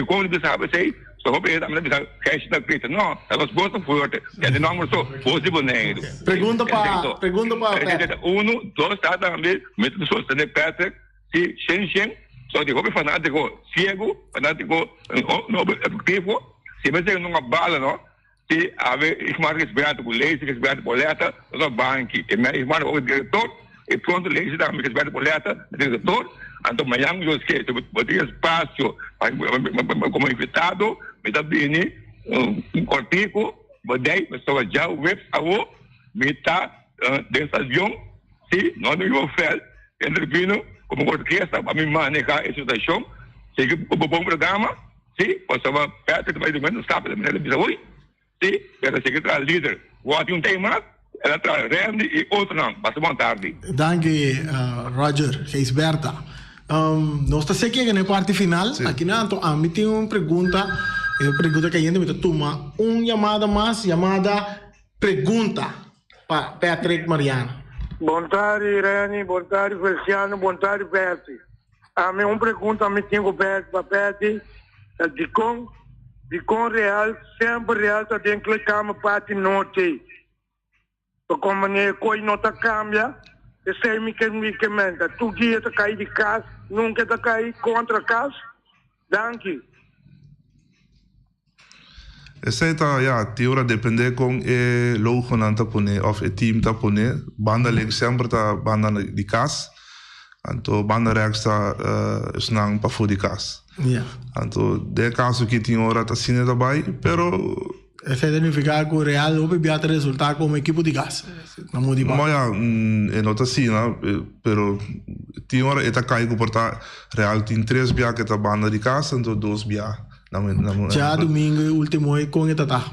como bisabo sei. So hope ele também bisa cash da grita. Não, elas botam forte. É de número só, possível negro. Pergunta para 1, 2, tá também, metade só de Patrick, se Shen, só de hope fanático, cego, fanático, não objetivo, se você não bala, não, se ave smart esperado com leite, esperado boleta, no banco, e me smart o diretor, e pronto leite também esperado boleta, diretor. Então, amanhã eu esqueço, vou ter espaço como invitado, me dá bem um cortico, vou dar, pessoa já o web, me está desse avião, se não me oferece, entrevino, como orquestra, para me manejar essa situação, se o bom programa, se, passava perto, mais ou menos, sabe, da minha televisão, sim, ela secretária líder. Wat um tema, ela traz Randy e outro não, passa boa tarde. Danke, Roger, Geisberta. Nós estamos aqui na parte final. Aqui na a mim tem uma pergunta que a gente me toma chamada mais, chamada pergunta para Patrick Mariana. Boa tarde, Irene. Boa tarde, Feliciano. Boa tarde, Berti. A minha pergunta me tem coberto para Berti. De com real, sempre real, tá dentro da cama, parte noite. Como a coisa não está cambia, eu sei que menta. Tu dia tá cair de casa, nunca tá cair contra casa. Danke. Essa ja, teora depende com o logo não tá pone, of o team tá pone, banda leg sempre tá banda de casa, então banda rex tá snang para fora de casa. Yeah. Então de caso que tem hora tá sine também, pero essa significa que o Real não vai ter resultado como equipe de casa. Mas ja, não tá assim, pero tem hora eta cai que portar Real tem 3 bia que tá banda de casa, então 2 bia. Já domingo e último é com esta tá.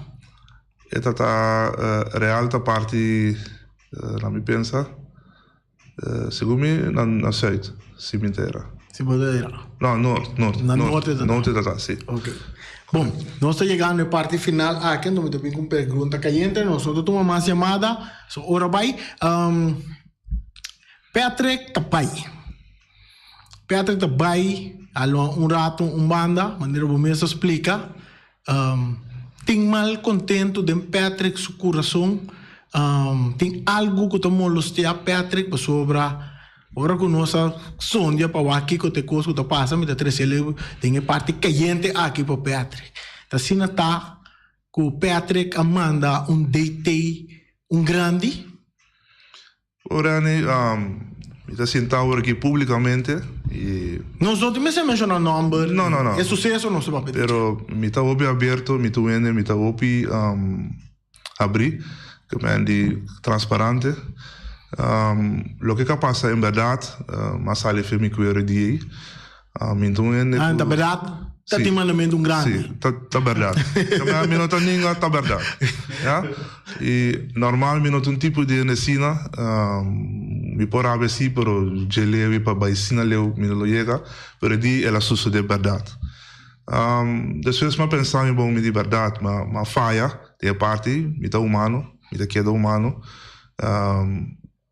Esta tá Real tá parte na me pensa segundo me na site cemitério. Cemitério. Não, norte tá sim. Ok. Bom, nós estamos chegando na parte final. Aqui não me também com pergunta caliente. Nós tomamos mais chamada. So, ora vai. Patrick Tapai. Patrick Tapai. Um rato, banda, maneira como se explica. Tem mal contento de Patrick, seu coração. Tem algo que está molestando a Patrick sobre agora que nós sonha para aqui que te coisa que passa, me tem a parte caliente aqui para Patrick. Assim está que o Patrick manda date grande. Ora, está sentado aqui publicamente. Não só tem que mencionar o nome. Não. É sucesso ou não se vai pedir? Pero me está aberto, me está abrir, que é transparente. Lo que passa em verdade, mas sale foi me cuidar de aí. Então na verdade, está tem mandamento grande. Sim, tá verdade. A mim não tá ninguém, tá verdade. Ja? E normal, me não tem tipo de ensina, me por a ver pero je levi para baixina leu, me não chega, pero di ela susso de verdade. Depois me pensar em bom me de verdade, mas falha, de parte, me tá humano, me tá queda humano.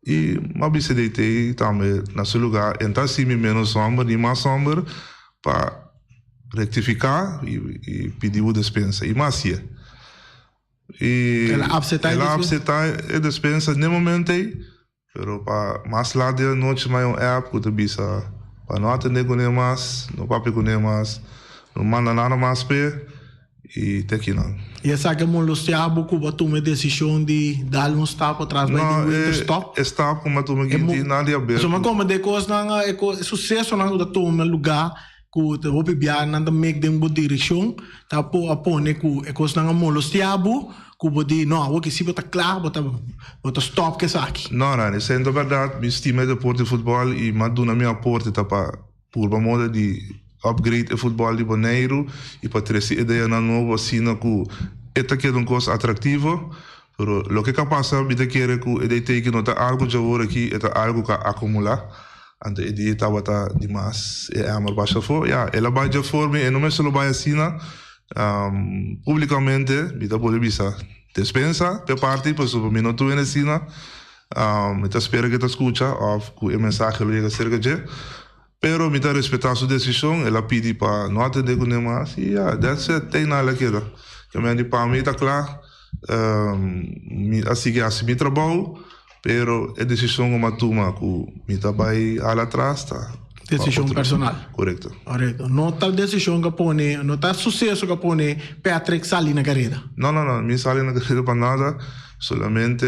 E uma vez deitei também nesse lugar, então sim me menos sombra e mais sombra para rectificar e pedir o dispensa e mais sim. E ela abseta a dispensa no momento aí, pero para mais lá de noite mais app que tu bisa para não atender com mais, não papi com mais, não manda nada mais pé e te aqui não. E essa que molestiabo que você toma a decisão de dar stop atrás do stop? Stop como tu me disse, nada aberto. Mas como de coisa não é sucesso não da toma lugar que o vou pegar não da make dem boa direção, tá po apone que é coisa não molestiabo que o body não, o que se bota claro, bota stop que saque. Não, isso é verdade, me estima de porte de futebol e maduna minha porte tá para por uma moda de upgrade o futebol de Bonaire e para ter essa ideia na nova cena que esta que é uma coisa atrativa, pero lo que passa me quer que a ideia que não está algo de agora aqui é algo que acumular, então a ideia estava demais é amor baixa for, ela vai de forma e não é só vai assim, publicamente me dá pode bisa dispensa per parte per sub minuto in cena, me tá espera que te escucha of que o mensagem lhe chega cerca de pero me tá respeitar sua decisão, ela pede para não atender com mais e that's it, tem nada que era. Que me para mim tá claro, assim que assim me trabalho, pero a decisão como toma que me tá vai lá atrás tá. Decisão personal. Correto. Correto. Não tá decisão que põe, não tá sucesso que põe Patrick sair na carreira. Não, me sair na carreira para nada. Solamente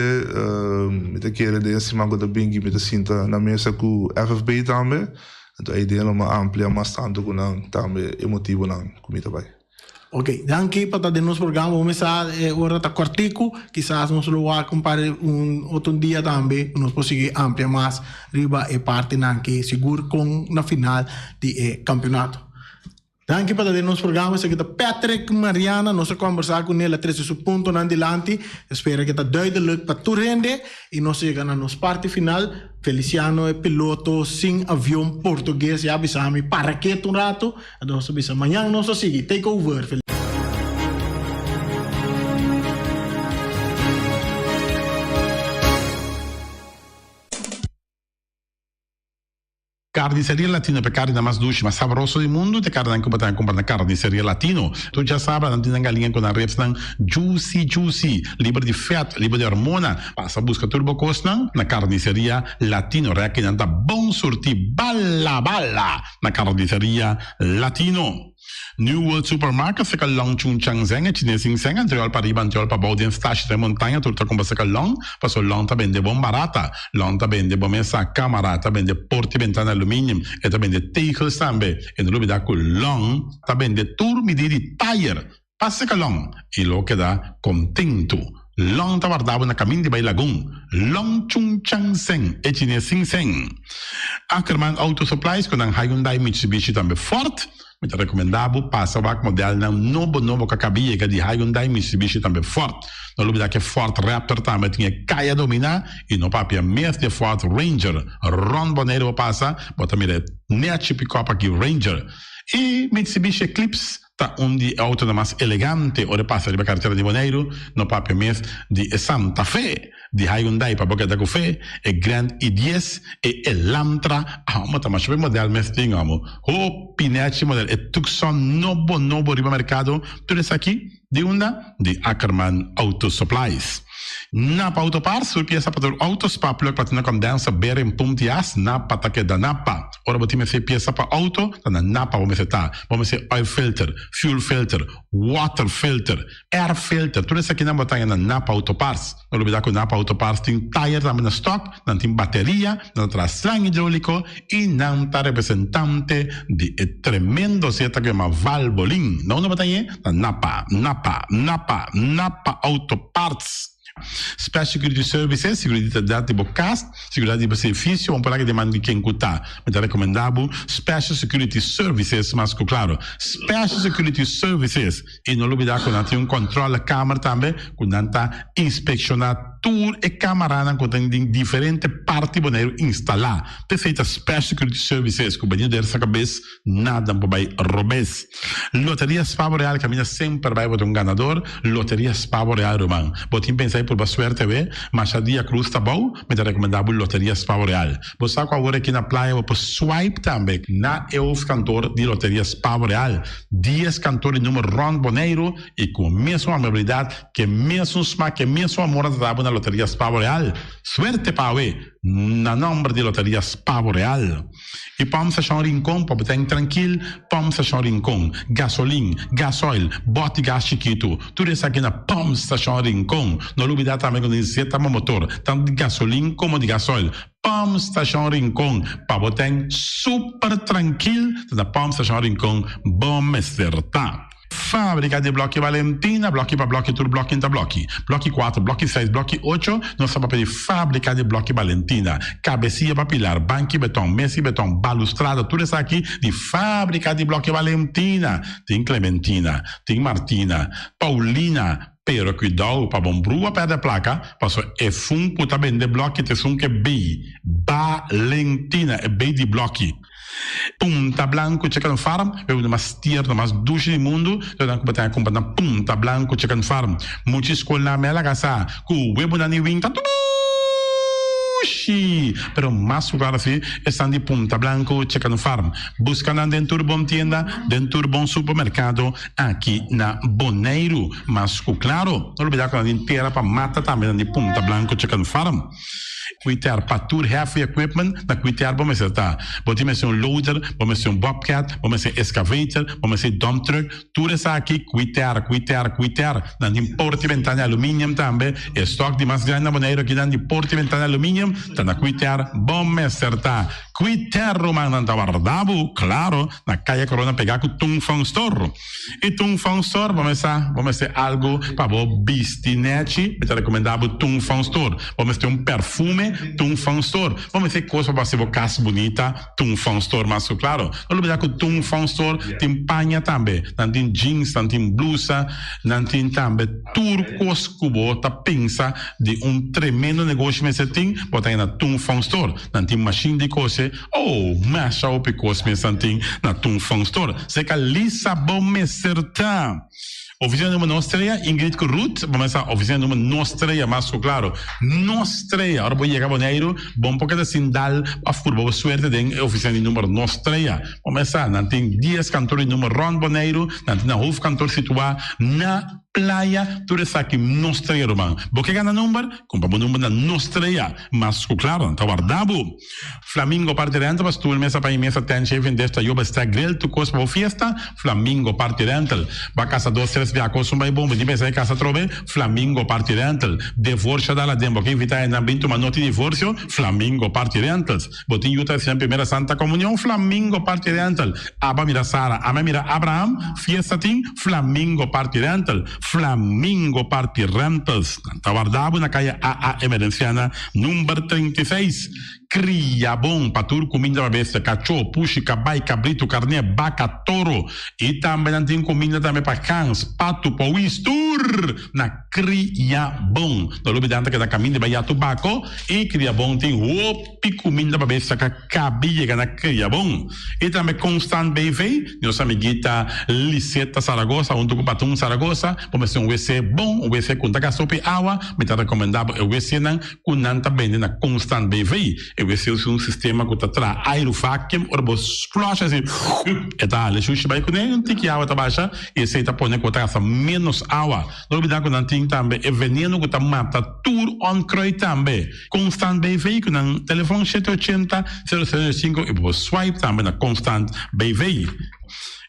me te quer de cima da bingi me te sinta na mesa com FFB também. Então a ideia é uma amplia, mas tanto com não também emotivo não comigo também. Ok, danke para estar no programa. Vamos a hora tá cortico, quizás nos lo va a comparar outro dia também, nos conseguir amplia mais riba e parte não que seguro com na final de campeonato. Danke para o nosso programa. Esse aqui é Patrick Mariana. Nós vamos conversar com ele atrás do ponto adelante. Espero que está duidelijk para tu rende. E nós chegamos na nossa parte final. Feliciano é piloto sem avião português. Já avisamos para que um rato. Então, nós avisamos amanhã. Nós seguimos. Take over. Carniceria Latino per carne mais doce, mais saboroso do mundo, te carne anche para comprar na Carniceria Latino. Tu já sabe, não tem galinha com a reps não juicy, livre de fat, livre de hormona. Passa a busca turbo costa na Carniceria Latino, que não tá bom sortir bala na Carniceria Latino. New World Supermarket se long chung chang zeng e chinesing zeng anterior para riba anterior para baudien stash de montanha turta com se long passo long ta bende bom barata long ta bende bom essa camarata bende porti ventana aluminium e ta bende tegels tambe e no da con long ta bende turmi di tire passa che long e lo che da contento long ta guardava na camin di Bay Lagoon long chung chang zeng e chinesing zeng Ackerman Auto Supplies con un Hyundai Mitsubishi tambe Ford. Mi recomendavo passa o modelo na novo que cabia que de Hyundai Mitsubishi também Ford. Não lembro que Ford Raptor também tinha caia dominar e no papel mesmo de Ford Ranger. Ron Boneiro passa, bota mire net pick-up aqui Ranger. E Mitsubishi Eclipse tá de auto mais elegante, ora passa de carteira de Boneiro, no papel mesmo de Santa Fe. De Hyundai para boca da café, e Grand i10 e Elantra, mas também o modelo mesmo tem o pinete modelo e Tucson novo riba mercado, tudo isso aqui de de Ackerman Auto Supplies. Napa Autopars, surpiesa para autospa, plug para ter condensa ber em puntias, Napa tá que da Napa. Ora botima se pieza para auto, tá na Napa vamos ser oil filter, fuel filter, water filter, air filter, tudo isso aqui na botanha na Napa Autopars. Não olvidar que o Napa Autopars tem tire também na stock, não tem bateria, não traz slang hidráulico e não tá representante de tremendo seta que é uma Valvoline. Não na botanha, na Napa Autoparts. Special Security Services, seguridade de bocas, seguridade de serviço, um que demanda de quem cutar. Mas recomendado Special Security Services, mas claro, Special Security Services e não olvidar quando tem controle da câmera também, quando está inspecionar tour e câmera quando tem diferentes partes boneiro instalar. Perfeita Special Security Services, que o banheiro dessa cabeça nada para robes. Loteria Spavo Real caminha sempre vai para ganador. Loteria Spavo Real Romano. Botim pensar por suerte mas a dia cruz tá bom, me dá recomendável Loteria Spavo Real. Você sabe agora aqui na praia vou swipe também na EUF cantor de Loteria Spavo Real. 10 cantores número Ron Boneiro e com a mesma amabilidade, que mesmo smack, que mesmo amor da na Loteria Spavo Real. Suerte para na nome de Loteria Spavo Real. E vamos achar rincón, para estar tranquilo, vamos achar rincón. Gasolina, gasoil, bote gás chiquito. Tudo isso aqui na Pump Station Rincón. Não olvidar também quando diz motor, tanto de gasolina como de gasoil. Pump Station Rincón, para botar super tranquilo, na Pump Station Rincón, bom acertar. Fábrica de Blocchi Valentina, blocchi para blocchi, tur blocchi inta blocchi. Blocchi 4, blocchi 6, blocchi 8, nós estamos para Fábrica de Blocchi Valentina. Cabecinha para pilar, banco betão, mesa betão, balustrada, tudo isso aqui de Fábrica de Blocchi Valentina. Tem Clementina, tem Martina, Paulina, pero cuidado para bom brua perder a placa, passou é fun puta bem de blocchi, te sun que B, Valentina, é B de blocchi. Punta Blanco Chicken Farm, é uma das tierras mais doces do mundo. Então, a comprar na Punta Blanco Chicken Farm. Muitas escolas na mela gasa, com o web na New England, pero mais lugar assim, estão de Punta Blanco Chicken Farm. Buscando dentro de bom tienda, dentro de bom supermercado, aqui na Boneiro. Mas, claro, não olvidar que a gente terra para mata também de Punta Blanco Chicken Farm. Cuitar para tour heavy equipment, na cuitar vamos acertar. Vamos ser loader, vamos ser bobcat, vamos ser excavator, vamos ser dump truck. Tudo isso aqui, cuitar. Na importe ventana alumínio também. Estoque de mais grande na Boneiro aqui na importe ventana alumínio. Tá na cuitar, vamos acertar. Cuitar Romano na Guardabo, claro, na Caia Corona pegar com Tung Fang Store. E Tung Fang Store, vamos ser algo para o bistinete, me tá recomendável Tung Fang Store. Vamos ter perfume Tum Fan Store. Vamos ver coisa para ser casa bonita, Tum Fan Store, mas claro. Não lembrar que Tum Fan Store tem panha também, tem jeans, tem blusa, tem também turcos cubo, tá pensa de tremendo negócio mas tem, botar aí na Tum Fan Store, tem machine de coisa, masha o picos mas tem na Tum Fan Store. Se que Lissabon meserta. Oficina número nostra, Ingrid Ruth, vamos a oficina número nostra, mas claro, nostra. Agora vou chegar Boneiro, bom porque da Sindal, a furba, suerte de oficina número nostra. Vamos a, não tem 10 cantores número Ron Boneiro, não tem na Hof cantor situado na playa, tudo isso aqui nostra, irmão. Porque ganha número, compra o número na nostra, mas claro, não está guardado. Flamingo parte dentro, mas tu mesa para imensa tenche, vendesta, eu está grel, tu costa para festa, Flamingo parte dentro, vai casa 2 via cosa mai bom, di pensa casa trove Flamingo party rental, divorzio dalla dembo che invita in ambito ma noti divorzio, Flamingo party rentals, botin yuta sia primera Santa Comunión, Flamingo party rental, aba mira Sara, ama mira Abraham, fiestatin, Flamingo party rental, Flamingo party rentals, tawardabo na calle AA Emerenciana, numero 36. Cria bom para tudo comida para bestia, cachorro, puxi, cabai, cabrito, carne, vaca, touro e também tem comida também para cães, pato, pauistur na cria bom. No lugar que da caminho de Bahia Tubaco e cria bom tem opi comida para bestia que cabia na cria bom. E também Constant BV, nossa amiguita Liseta Saragossa, onde o patum Saragossa, vamos ter WC bom, WC com taca sopa e água, me tá recomendado o WC não, com nanta bem na Constant BV. Vai ser um sistema que está aerovacuum, ou você flush assim, e tá, ele chucha vai com nem tem que água tá baixa e você tá pondo que tá menos água. Não olvidar que não tem também é veneno que tá mata tour on croy também. Constant BV que não telefone 780 005 e você swipe também na Constant BV.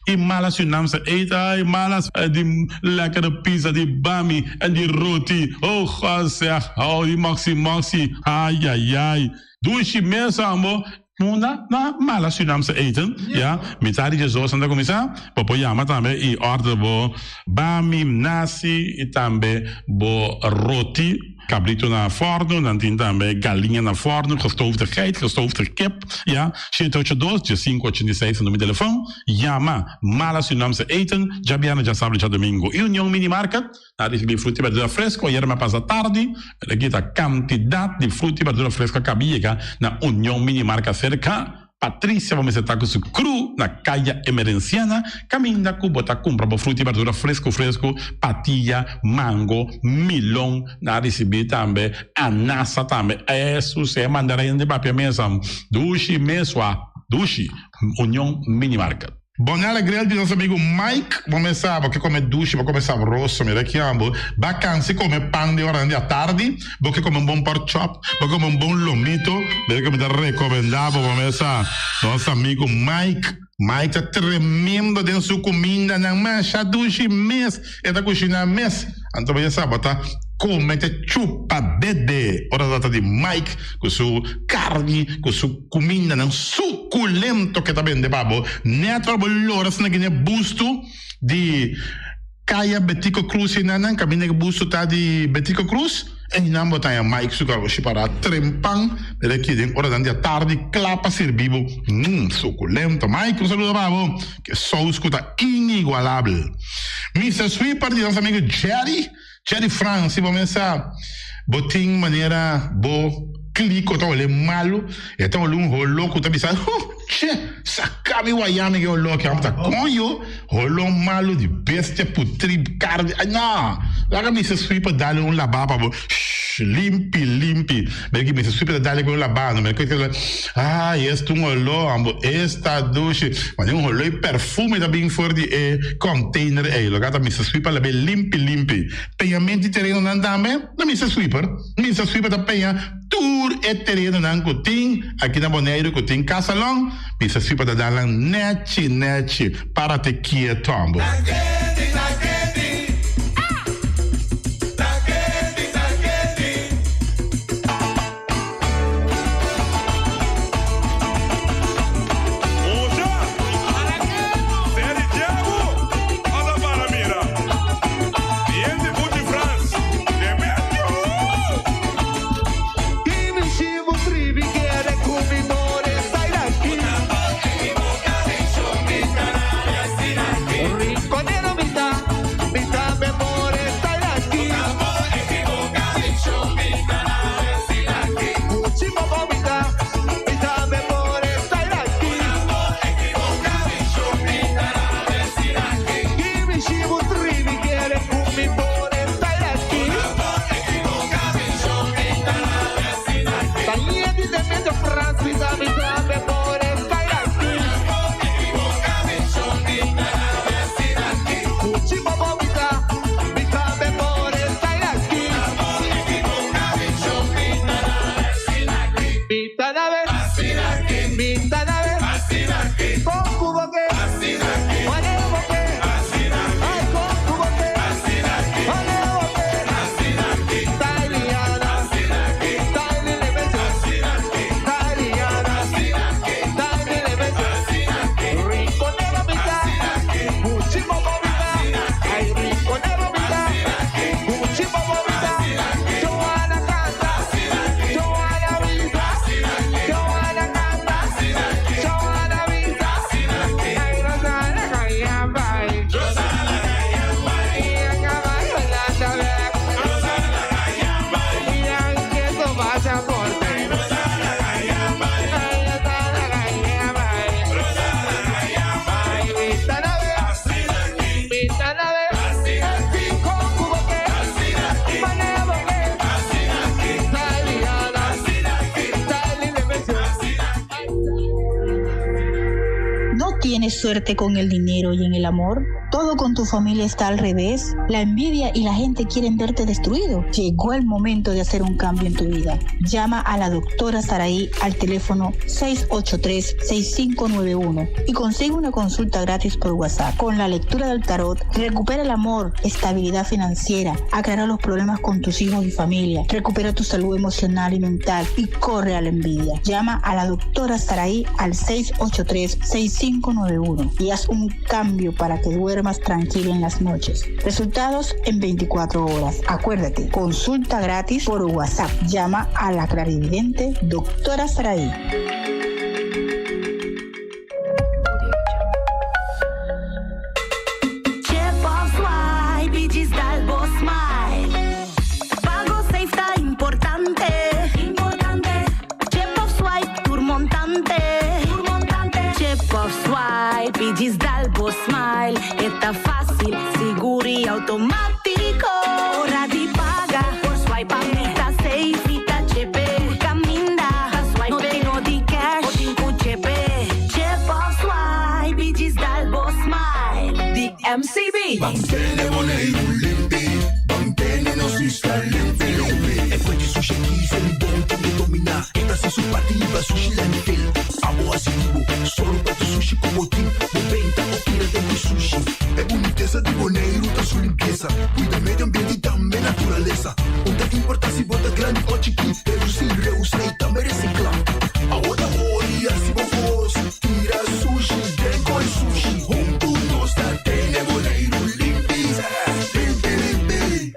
E malas je naam ze eten, e malas die lekkere pizza, die bami en die roti. Oh, God zeg, oh, die maxi, ai, ai, ai. Doe je mensen allemaal. Na mala Surinaamse eten, ja, met die zo aan de commissaris, popo yama tambe i orde bo bami, nasi, e tambe bo roti, cabrito na forno, dan tin tambe galinha na forno, gestoofde geit, gestoofde kip, ja, 782, 586 no meu telefone, yama, mala Surinaamse eten, jabiana já sabe já domingo. E União Mini Market, na recebi fruta e verdura fresco, ayer me passa tarde, aqui tá quantidade de fruta e verdura fresca cabia na União Mini Market cerca. Patrícia, vamos estar com o cru na calle Emerenciana, caminha com botar compra fruta e verdura fresco, patilha, mango, milão, na recebi também, anassa também, isso é mandarim de papel mesmo, dushi mesmo, dushi, União Mini Market. Buon alegria di nostro amico Mike, começava che come dushi, começava rosso, mi richiamo, vacanze come pan di ora a tardi, perché come un buon pork chop, come un buon lomito, perché mi recomendavo começar nostro amico Mike. Mike tá tremendo dentro da sua comida, não mancha dushi mês, é da cozinha mês, então você sabe, tá? Come chupa dede, ora data di Mike, com sua carne, com sua comida, não suculento que tá bem de babo, neto bolora, se não busto de Caia Betico Cruz, não caminha que busto tá de Betico Cruz. E não botar a Mike sugar o para trempang, per aqui dentro hora da tarde clapa servivo, suculento. Mike, um saludo bravo, que só escuta inigualável. Mr. Sweeper de nosso amigo Jerry France, vamos começar botin maneira bo clico tá olhando malo, e tá olhando rolo que tá pensando, sacabi Wyoming que olhou que tá conho, rolo malo de bestia putri carne, não, lá me se sweeper dá-lhe lavaba, limpi, perché mi si super dare con la banda, perché este un olor, esta douche, ma un olor perfume da ben fuori di container e lo gata mi si sweeper la ben limpi. Pagamenti terreno non andame, non mi si sweeper da pagare tour e terreno non cotin, aqui na Boneiro cotin casalong, mi si sweeper da dare neci para te quietombo. tienes suerte con el dinero y en el amor? ¿Todo con tu familia está al revés? ¿La envidia y la gente quieren verte destruido? Llegó el momento de hacer un cambio en tu vida. Llama a la doctora Saraí al teléfono 683-6591 y consigue una consulta gratis por WhatsApp. Con la lectura del tarot, recupera el amor, estabilidad financiera, aclara los problemas con tus hijos y familia, recupera tu salud emocional y mental y corre a la envidia. Llama a la doctora Saraí al 683-6591 y haz un cambio para que duermas tranquilo en las noches. Resultados en 24 horas. Acuérdate, consulta gratis por WhatsApp. Llama a la clarividente doctora Saraí. Digis Dalbo Smile, está fácil, seguro y automático. Hora de pagar por swipe, está safe y está chepe. Caminda, swipe, no tengo de cash, o tengo chepe. Chip of swipe, Digis Dalbo Smile. The MCB. Mantene money limpi, mantene no si sta limpi. E poi di sushi chi se li buon che mi domina. E da se su parti va sushi lentil. Amo asivo, solo per tu sushi come team. Moventa o tira dentro sushi. E boniteza di Bonaire, da su limpieza. Cuida medio ambiente e também naturaleza. Onde que importa se bota grande ou chiqui. Eu sim reusei, também reciclar. A outra olha se vos tira sushi, deco e sushi. Junto nós da tene Bonaire limpi, limpi, limpi.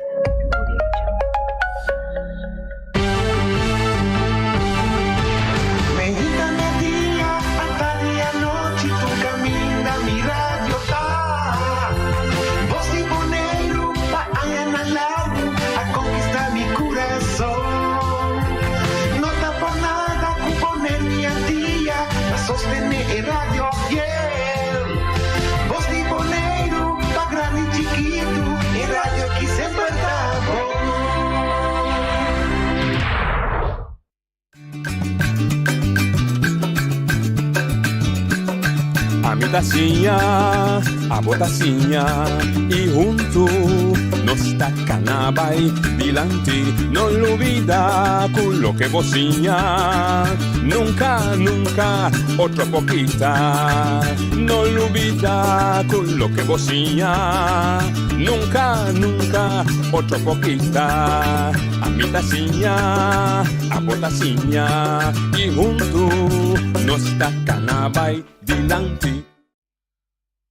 Sostener radio fiel. Voz de Bonaire, pa grande e chiquito, e radio que sempre tá bom. A mi tacinha, a botacinha, e junto nos tacanabay dilante, no lo olvida con lo que bocinha. Nunca, nunca, otra poquita, no lo olvida con lo que bocinha. Nunca, nunca, otra poquita, a mi tacinha, a botacinha, y junto nos tacanabay dilante.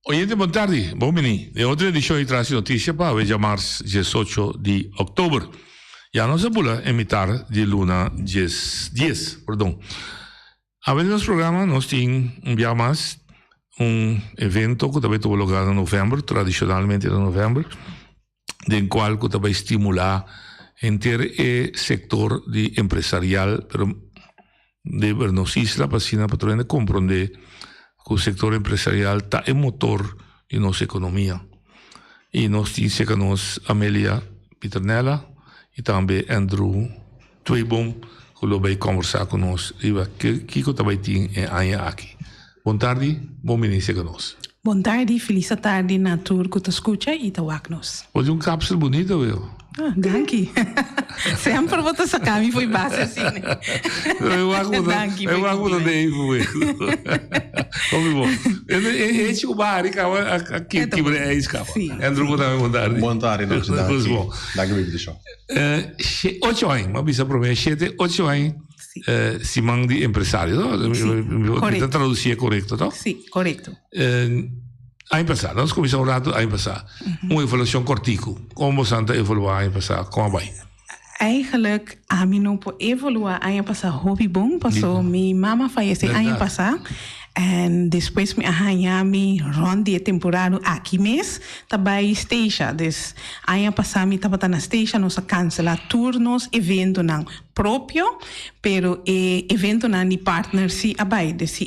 Oyente, boa tarde. Bom menino. De outra edição de traz notícia para o dia março 18 de outubro. Já não se pula emitar de luna 10, perdão. A ver nos programa nós temos um dia mais evento que também tuvo lugar em novembro, tradicionalmente em novembro, do qual que também estimular inteiro o setor de empresarial, pero de vernos isla para assim para compreender que o setor empresarial está em motor de nossa economia. E nós temos que nós, Amélia Piternella e também Andrew Tweebom, que vai conversar conosco. E que também tem aqui. Boa tarde, bom início conosco. Boa tarde, feliz tarde na tour que tu escuta e tu nos. Hoje cápsula bonita, viu? Ah, danke. Sempre vou te sacar, me foi base assim, né? Eu hago da Dave, Vamos bom. Esse é o bar, aqui é isso, cara. Andrew, boa tarde. Boa tarde, noite. Vamos bom. Danke, bitte schon. 8 anos, mas bisa promete 8 anos. Simão de empresário, não? Correto. Traduzir é correto, não? Sim, correto. Ano passado, nós começamos ano passado. Uma avaliação cortico. Como você anda evaluar ano passado? Como vai? Eigenlijk, a mim não pode evaluar ano passado hobby bom, passou minha mama faleceu ano passado. En depois me arranhei rond de temporada aqui mês, também station. Dus ano passado me estava na station, nós cancelar turnos, evento não próprio, pero evento não de partnership abai, dus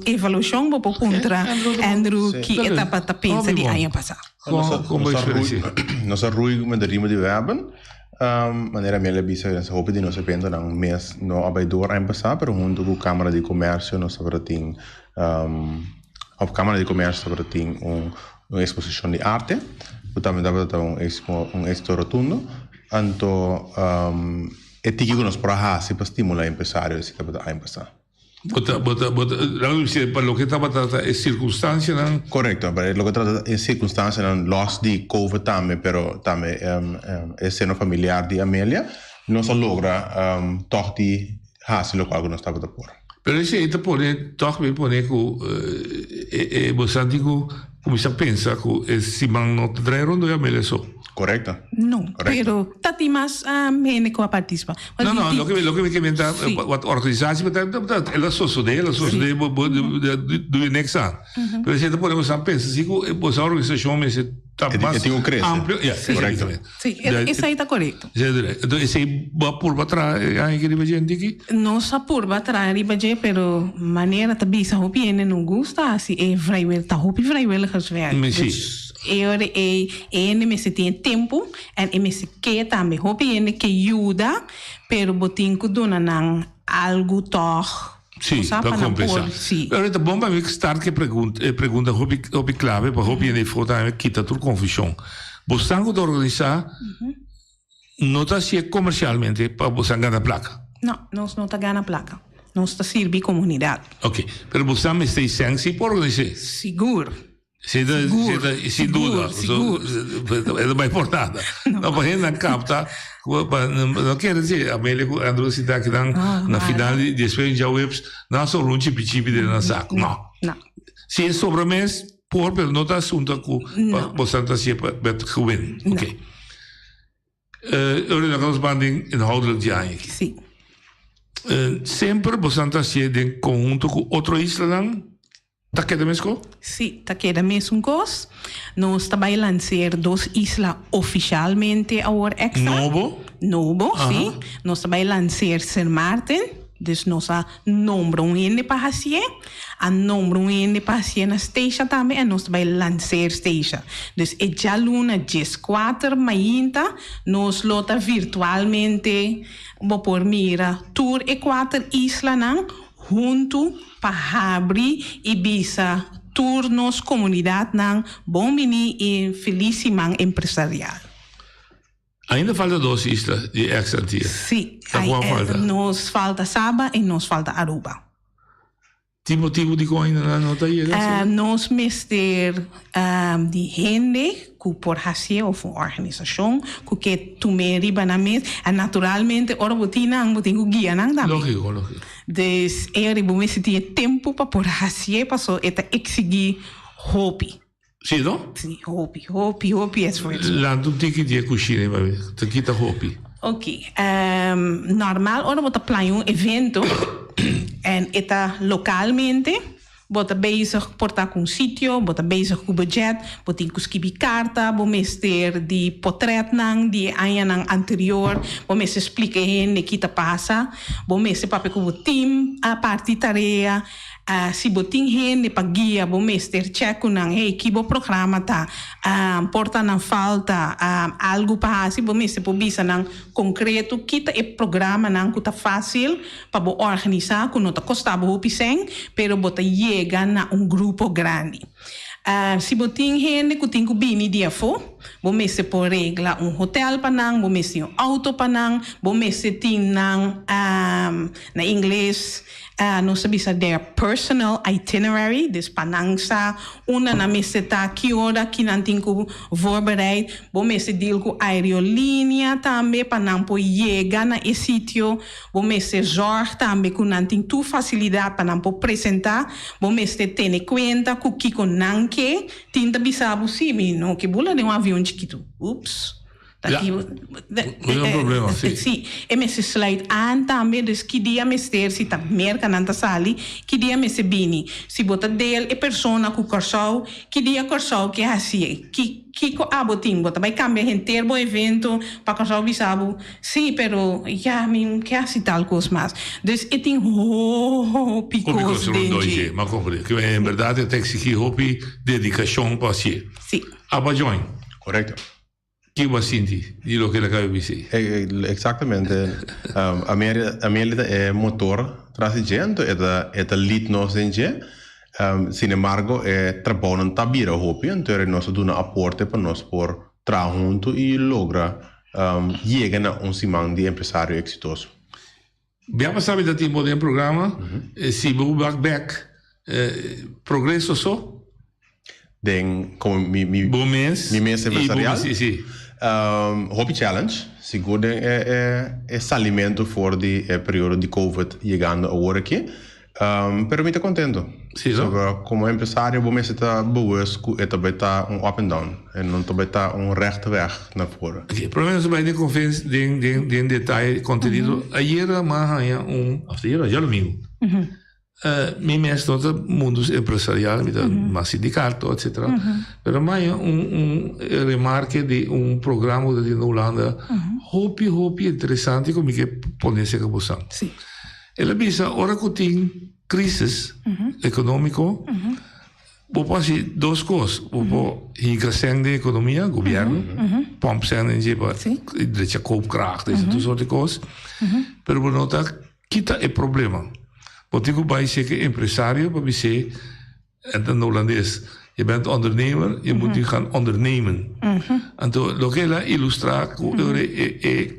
evaluação vou contra Andrew que etapa tá pensa de ano passado. Como nossa rui mandarima de werben. Maneira melhor bisa nessa roupa de nossa penta não mês no abaidor ano passado, pero junto com a Câmara de Comércio nós agora tem Op Câmara de Comércio tem uma exposição de arte, também dá um expo rotundo, então é que nós para estimular empresários a começar. Para lo que trata es circunstancia, ¿no? Correcto, para lo que trata es circunstancia, ¿no? Los de COVID también, pero también el seno familiar de Amelia no se logra toch die haast lo cual no estaba por. Pero ese te pone, toch me pone que bastante comienza a pensar que si man no te trae rondo ya me le so. Correcto. No, pero tati más gente que participa. No, lo que me comenta, wat organisatie betreft, ela sociedade doe niks aan. Pero si te ponemos a pensar, si pues a organización me se amplo, correcto. Sí, eso ahí está correcto. Entonces, ese va por atrás, hay que ir aquí. No se por atrás, pero manera de bisa opinión no gusta, así es vrijwillig, ta hopi vrijwilligers werk. Sí. Me se tiene tiempo y me se queda también hopi que ayuda, pero botín que donan algo toch. Sí, para compensar. Sí. Pero ahorita bomba me start que pregunta hopi clave para hopi en foto quita tu confusión. Vos están que organizar no está si comercialmente para vos ganar placa. No está gana placa. No está sirve comunidad. Ok, pero vos están si por organizar. Seguro. Sem dúvida. É da mais importante. Não, para a gente capta, não quer dizer, a Amélia, a André está aqui na final de depois de webs, não só um tipo de saco. Não. Se é sobre mês, pero não está assunto que você está sempre gewin. Ok. Agora nós vamos inhoudelijk de aan. Sim. Sempre você está sempre em conjunto com outra isla ¿Está queda mesmo? Sí, está queda mesmo cos. Nós também lançar 2 islas oficialmente agora extra. Novo, sim. Nós também lançar Sint Maarten. Dus nós nombra ene para fazer, a nombra ene para fazer na station também, e nós também lançar station. Dus é já luna 14 mainta, nós lota virtualmente, vou por mira, tour e 4 islas não, junto para abrir e bisa turnos comunidade não, bom mini e felicimang empresarial. Ainda falta 2 islas de extra dia. Sim, falta? Nos falta Saba e nos falta Aruba. Que motivo de ainda não nota aí? Nós mister de gente que por fazer ou uma organização que tome riba na mesa, naturalmente ora botina botinho guia não dá. Lógico. Dus riba me se tinha tempo para por fazer, passou eta exigir hobby. Sim, não? Sim, hobby é forte. Lá tu tem que ter coxinha, mas tu quita hobby. Ok. Normal, ora bota plan evento en eta localmente, bota bezig portar com sítio, bota bezig com budget, bota inclusive carta, bom mester de portret nang de ano anterior, bom mester explica hen que tá passa, bom mester papel com o team, a parte tarefa. Si botin hen pa guia bo mester check nang hey kibo programa ta porta nang falta algo pa si bo mester po bisa nang concreto kita e programa nang kuta fácil pa bo organizar kuno ta costa bo piseng pero bota llega na grupo grande. Si botin hen kutin ku bini dia fo bo mester po regla hotel pa nang bo mester auto pa nang bo mester tin nang na inglês não sabia their personal itinerary, dus panangsa, una na meseta que hora que não tem que voorbereid, bom messe deal com aerolínea também para não poder chegar na esse sítio, bom messe zorg também que não tem tu facilidade para não poder apresentar, bom messe ter conta com que com não que tinta bisabo sim, não que bula de avião chiquito, ups. Daqui, não é problema, sim. Sim, e me se sluit aan também, dus que dia me ter se tá merca nanta sali, que dia me se bini, se bota dele e persona com corsau, que dia corsau que assim, que abotim, bota vai cambiar inteiro o evento para corsau bisabo, sim, pero já me que assim tal coisa mais, dus e tem picos de, mas compreendo que em verdade tem que seguir hopi dedicação para si. Sim. Abajoin, correto. Que você sente de lo que le acabo de dizer? Exatamente. A minha é motor transigente, é lead nos em Sin embargo, trabalho não está bira hopi, então nós damos aporte para nós por trabalhar junto e logra chegar a simão de empresário exitoso. Abbiamo saputo che il programma si back progresso só? Como mi mês empresarial. Sì. Hobby Challenge, seguro é salimento for de período de Covid chegando agora aqui. Pero me está contento. Sì, no? Como empresário, vou me estar bewust que também está up and down e não também está rechte weg naar voren. Okay, problema bij de conferentie, de detalhe conteúdo. Ayer maar já domingo. Me mesto todo mundo empresarial, mas sindicato, etc. Pero mais remarque de programa de Holanda, hopi interessante como que pode ser que possam. Sim. Ela pensa, ora que tem crise econômico, pode duas coisas. Pode crescendo de economia, governo, pomp zijn en jepa, dat je koopkracht, deze soort coisas. Pero por nota, kita é problema. Porque ik bij zeker empresario, para você, en dan Holandês, je bent ondernemer, je moet nu gaan ondernemen. Então, lo que ela ilustra, a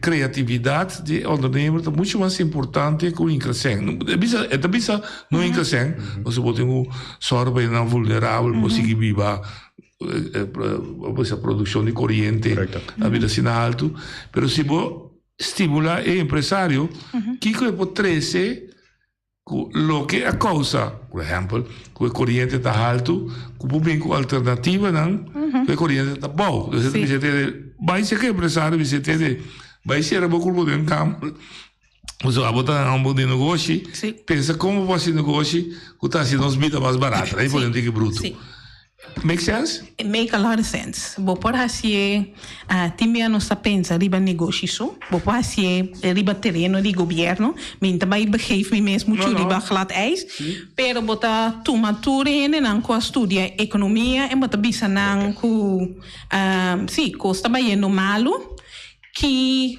criatividade de ondernemer, é muito mais importante que o crescendo. É bisa não em crescendo, você pode ter sorte para não vulnerável, conseguir viver a produção de corrente, a vida assim alto. Mas se você estimular o empresário, que pode trazer lo que a causa, por exemplo, que a corrente está alto, que o público alternativa não, que a corrente está bom. Você vai ser que empresário, você tem, vai ser a boca de campo, você vai botar um bom de negócio, pensa como vai ser negócio, que está sendo uma vida mais barata, aí podemos ter que bruto. Make sense? It make a lot of sense. Bo por assim, também não se pensa riba negócio, bo por assim riba terreno de governo, men também begeef me mesmo muito riba glad ijs, pero bota toma terreno nan ko studia economia e bota bisa nan ko costa bem normalo que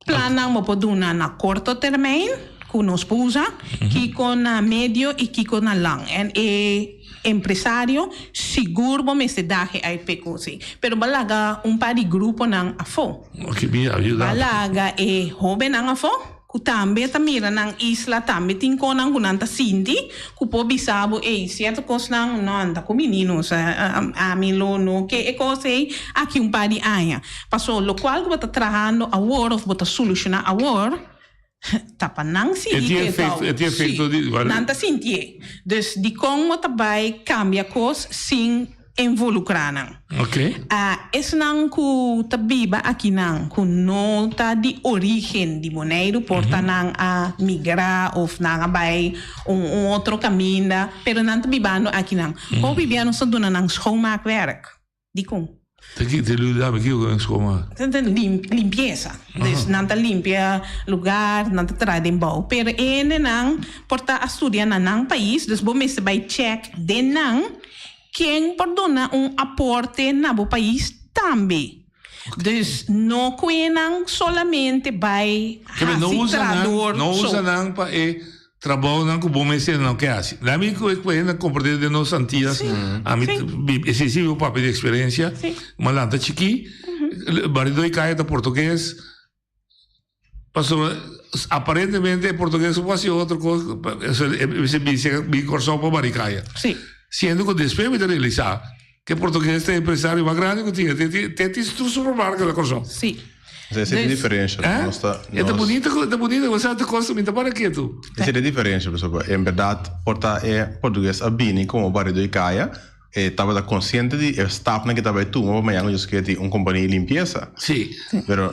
planam mo poduna na curto termine, com nos pousa, que com na médio e que com na long. E empresário seguro bom se dá aí pecosi pero balaga par de grupo nang afo que me ajuda balaga jovem nang afo ku tambe tamira nang isla tambe tinko nang kunanta sinti ku po bisabo certo cos nang não anda com meninos a milono que é coisa aqui par de aia passou lo qual que bota trabajando a war of bota solucionar a war tapa nang si nanta sintie dus die kon mo tabay cambia cos sin involucrar nang es nang ku tabiba aqui nang ku nota de origem de moneiro porta nang a migrar of nang abay outro caminho pero nanta bibano aqui nang o bibiano sa duna nang schoonmaakwerk di kon Aqui te lugar aqui o escoma. Limpieza. Dus nanta limpia lugar, nanta trai den bouw. Pero nang porta a estudiar na nang país, dus bo mese by check de nang quem perdona aporte na bo país também. Dus no nang solamente by não usa nang pa trabalho não com bom mês não que assim. Lá me conheço compreender de nós antigas, a mim excessivo papel de experiência, uma lanta chiqui, marido e caia da português, passou aparentemente português passou outra coisa, me cortou para maricaia. Sendo que depois me realizar que português tem empresário mais grande que tinha, tem supermercado da corção. Sim. Essa é a diferença. É bonita, você até gosta muito para que tu? Essa é a diferença, pessoal. Em verdade, porta português a bini como marido e caia, estava consciente de staff na que estava tu, mas amanhã eu esqueci de companhia de limpeza. Sim. Pero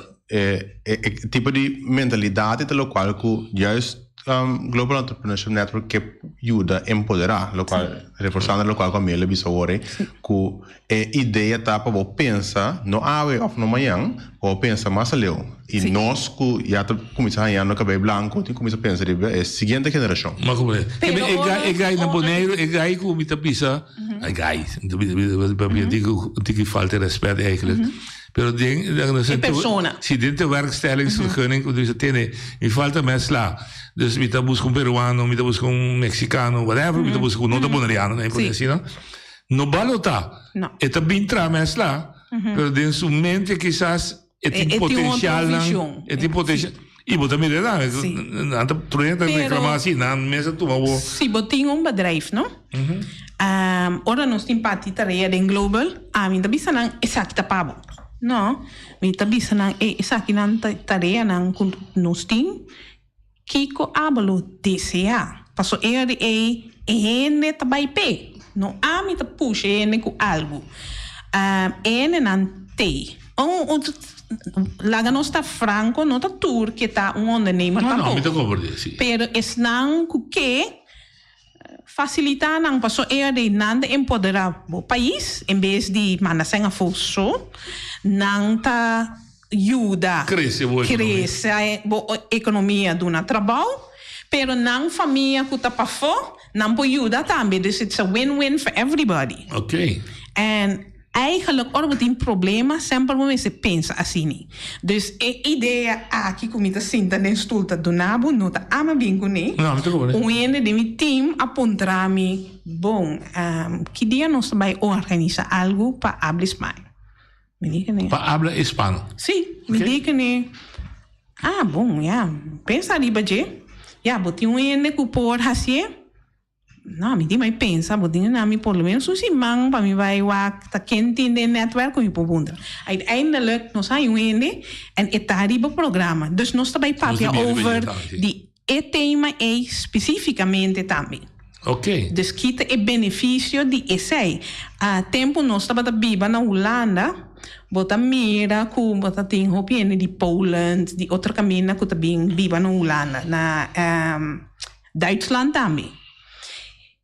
tipo de mentalidade pelo qual que juist Global Entrepreneurship Network que ajuda a empoderar, reforçando o qual com ele bisogore, que ideia está para pensar no ave of no manhã, ou pensa mais além. E nós que já começamos a no cabelo branco, tem começa a pensar é a seguinte geração. Mas como é? É gai na boneiro, é gai com muita pisa, é gai. Digo falta respeito eigenlijk. Pero persona. Si dit de werkstellingsvergunning, dus het tiene, mi falta mesla. Dus mi ta busca un peruano, mi ta busca un mexicano, whatever, mi ta busca un otro bonariano, non può essere, no? No balota. No. E ta bintra mesla, pero de su mente quizás et potencial, et potencial. E bota me lá, anda truenta reclamação, na mesa tu mau. Si botinho um bedrijf, no? Ora nós tem parte tarefa em global, a mim também sanang exakta pabo. No, mim também sanang exakinan tarefa nang nós tem kiko abalo DCA. Passo ele ene tabai pe. No, a mim ta push ene com algo. Ene nan te. Laga não está franco, não está tour que está ondernemer tampoco. No, me tocó por decir. Pero es nan que facilita nan paso de nan de empoderar o país em vez de manasenga fosso nan ta ajuda cresce a economia do na trabalho, pero nan família que tá para fora nan po ajuda também. Dus it's a win-win for everybody. Okay. And eigenlijk, als we een probleem sempre mensen pensa assim. Dus a ideia aqui como está senta na estulta do nabo, não está ama bem com ele. Não, não estou com ele. De meu team apontar-me, bom, que dia nós vai organizar algo para hablar espanhol. Me diga, né? Para hablar espanhol? Sim, me diga, né? Ah, bom, já. Pensa ali, baje. Já, botei ele que por assim. Não, me diga, mas pensa, botinho na mi pelo menos se man para mi vai tá quente de netwerk com mi pobunda. Uiteindelijk nós aí ende en etariba programa. Dus nós também papia over die tema especificamente também. Ok. Dus kita benefício de esse. Tempo nós tava biba na Holanda, bota mira com bota tem hopiene de Poland, de outra caminha que também biba na Holanda, na Duitsland também.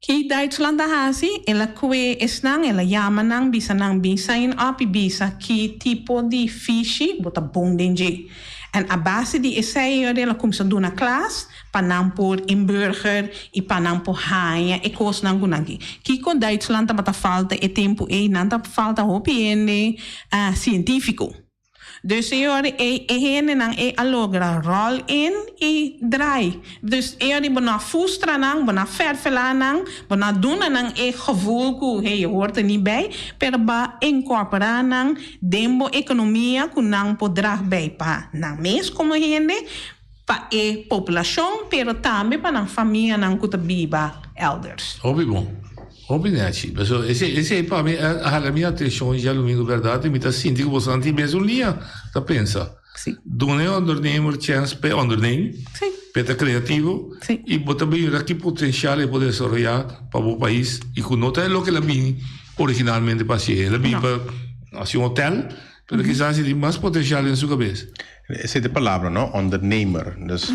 Que Duitsland hasi, ela kwe esnang, ela yama nang bisa nang bisa in up bisa que tipo de fish bota bom denje. En a base de essay ela começa do na classe, para não por hamburger e para não por hanha e coisa não gunangi. Que com Duitsland tá falta e tempo e não tá falta opinião científico. Dus hene nang alogra roll in e draai. Dus bona frustra nang, bona vervela nang, bona doen nang gevoel ku je hoort er niet bij, per ba incorporar nang dembo economia ku nang podrag bij pa nang mes como hene pa população, pero também pa nang família nang ku tabiba elders. Hobby bom. Obviamente, pessoal, esse para mim a minha atenção já domingo verdade, me tá sentindo que você não tem mesmo linha, tá pensa. Sim. Doe ondernemer chance para ondernemen, para criativo, e botar bem aqui potencial e poder desarrollar para o país e que não é o que ela vem originalmente para ser, ela vem para assim hotel, pero quizás tem mais potencial em sua cabeça. Essa é a palavra, não? Ondernemer. Dus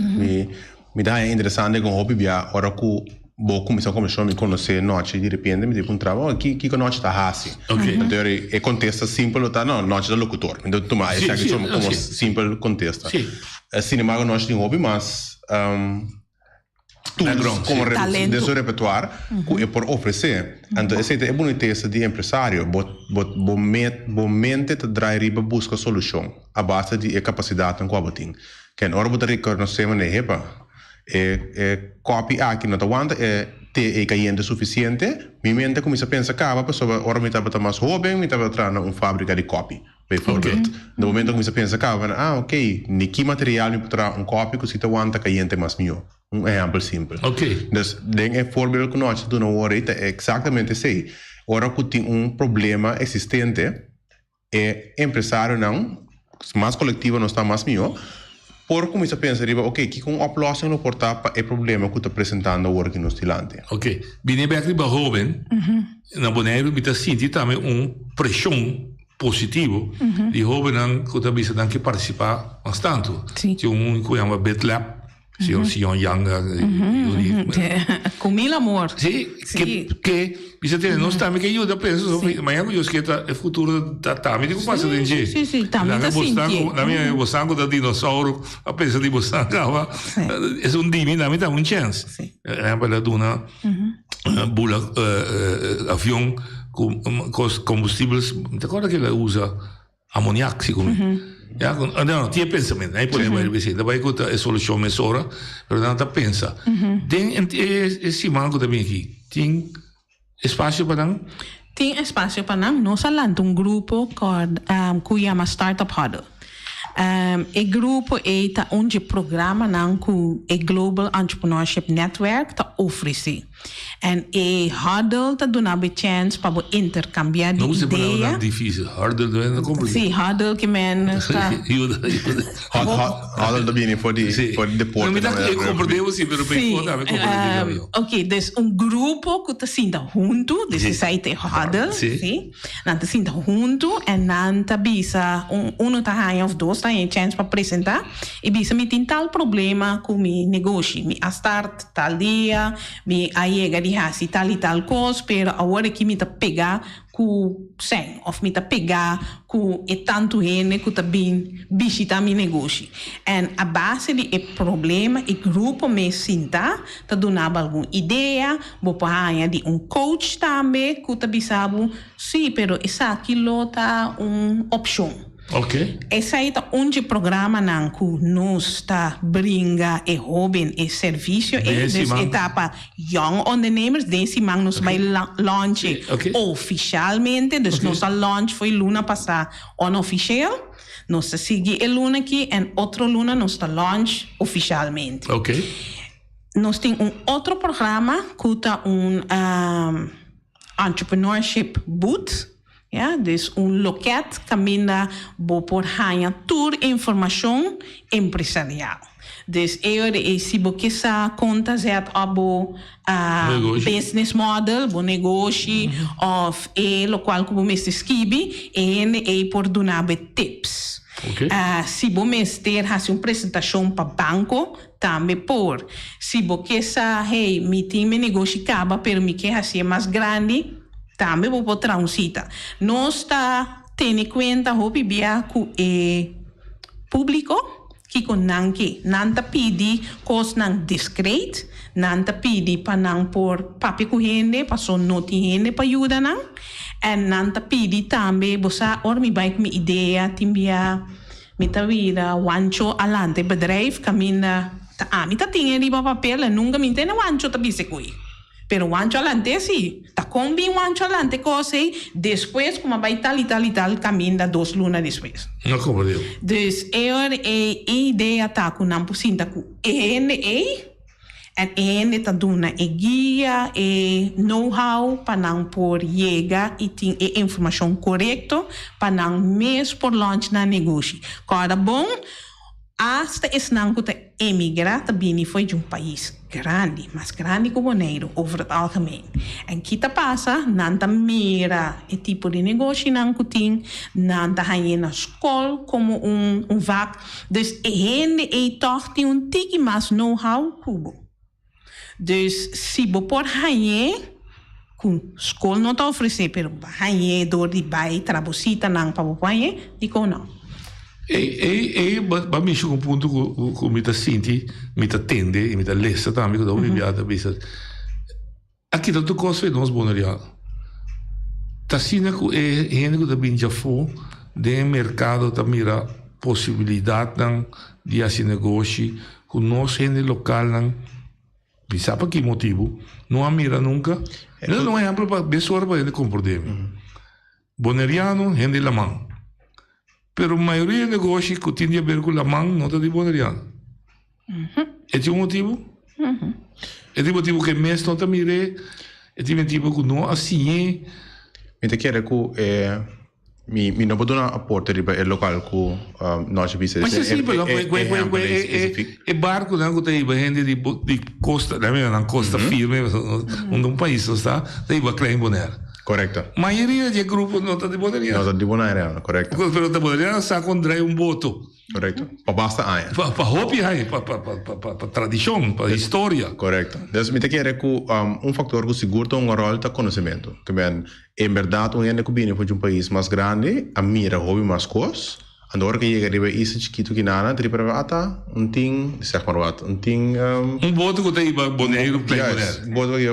me dá interessante com hobby via ora que vou começar a me conhecer noite de repente me digo trabalho que noite tá assim então é contexto simples tá não noite do locutor então tu mais é que como simples contexto cinema nós tem hobby mas tudo como de seu repertório que é por oferecer então essa é bonita essa de empresário bom mente te drive riba busca solução a base de capacidade em qual tem que hora botar reconhecer né hepa copy aqui não aguenta te caindo suficiente minha mente começa a pensar cara pessoa ora me estava mais jovem me estava treinando uma fábrica de copy no momento começa a pensar cara ok que material me para copy que se te aguenta caindo mais melhor exemplo simples dus den voorbeeld que nós do não hora é exatamente assim ora que tem problema existente empresário não mais coletivo não está mais melhor por começar a pensar, ok, que com oplossing no portar para o problema que está apresentando o que nos dilante. Ok, bem bem aqui para jovem, na boneira me está sentindo também pressão positivo de jovem que está pensando que participar bastante. Tinha que chama BetLab, se eu young, com mil amor. Sim, que bisa ter nós também que ajuda penso, mas eu acho que o futuro tá me digo passa de jeito. Sim, também tá sentindo. Na minha bosango da dinossauro, a pensa de bosangava, é dimi, também dá chance. É para duna bula avião com combustíveis, te acorda que ela usa ammoniac, siccome. Ja, no, ti pensamento, non possiamo dire, da vai con la soluzione mesora, però non pensa. Den si manco da bene qui. Tem spazio per nan? Tem spazio per nan. Nós falamos um grupo que chama Startup Huddle. E grupo é onde programa nan que o Global Entrepreneurship Network tá oferece. E Huddle tá dando a chance para intercambiar de ideia. Não é difícil. Huddle não é complicado. Sim, Huddle que men está. Huddle também for the port. Não me dá que compreendeu sim, pero bem foda, ok, dus grupo que tá sendo junto, desse site Huddle, sim. Não tá sendo junto e não tá bisa tá ganha of dois tá em chance para apresentar e bisa me tem tal problema com mi negócio, mi a start tal dia, mi a chega de hasi tal e tal coisa, pero agora que me tá pegar com sem, of me tá pegar com e tanto gente que tá bem visitar mi negócio. E a base de problema, e grupo me sinta, tá dando alguma ideia, vou parar de coach também, que tá bisabo, sim, pero essa aquilo tá opção. Ok. Esse aí tá onde programa não que nos tá brinca e jovem e serviço e dessa etapa young ondernemers desse man nos vai launch oficialmente, dus nossa launch foi luna passada onoficial, nós tá seguir a luna aqui e outro luna nós tá launch oficialmente. Ok. Nós tem outro programa que tá entrepreneurship booth. Ja, dus loket caminda por ganhar tour informação empresarial. Dus se você sa conta zet abo business model, bo negócio of lo qual que você escreve e por donar tips. Okay. Se você ter uma apresentação para banco, também por. Se você sa me tem meu negócio acaba, pero me quer ser mais grande, também vou botar cita. Nós está tendo em conta o que é público, que não tá pedi coisas não discreto, não tá pedi para não por papi corrente, para só noti gente para ajudar não, e não tá pedi também você or me vai com minha ideia, timbia, me tá vida, wancho alante bedrijf, caminha, me tá tinha riba papel, nunca me entende wancho tá bise coi. Pero o ancho alante sim, tá combi o ancho alante cosa depois como vai tal e tal caminha 2 lunas depois. Não compreendo. Dus a ideia tá com não possível com e tá dando guia e know-how para não por chegar e tem informação correta para não mesmo por launch na negócio. Cada bom hasta esse não que emigrar também foi de país grande, mais grande que o Bonaire, over het algemeen. En kita passa, não mira o tipo de negócio não que tem, não ganha na escola como vac. Dus ele toch tem tique mais know-how cubo. Dus se você pode ganhar, com escola não está oferecendo, pero ganhar door die bij trabocita não para você, digo não. Ma mi c'è un punto che mi senti, mi tende e mi lessa também quando ho viviato bisa. Aqui tanto coisa é nós bonarial. Tá sina que é gente que tá bem já for de mercado tá mira possibilidade de fazer negócio com nós gente local não bisa para que motivo não a mira nunca. Não é amplo para pessoa para ele compreender. Bonariano gente la mão. Pero a maioria de negócios que tem a ver com a mão não está de bonariano. É o motivo? É o motivo que mês não está mire, é o motivo que não assim é. Então quer que mi não pode dar aporte para o local que nós visitamos. Mas sim, pelo é barco não que tem gente de costa, na costa firme, um país está, tem uma claim bonera. Correcto. A maioria de grupos não está de bonariano. Não está de bonariano, correcto. Pero de bonariano está contra voto. Correcto. Para basta aí. Para hobby aí, para tradição, para história. Correcto. Então, me quer que factor que segura rol é conhecimento. Que bem, em verdade, gente que vem de país mais grande, a mira hobby mais coisas. A hora que chega a isso chiquito que nada, te prepara ting, zeg maar wat, ting. Voto que tem boneiro, voto que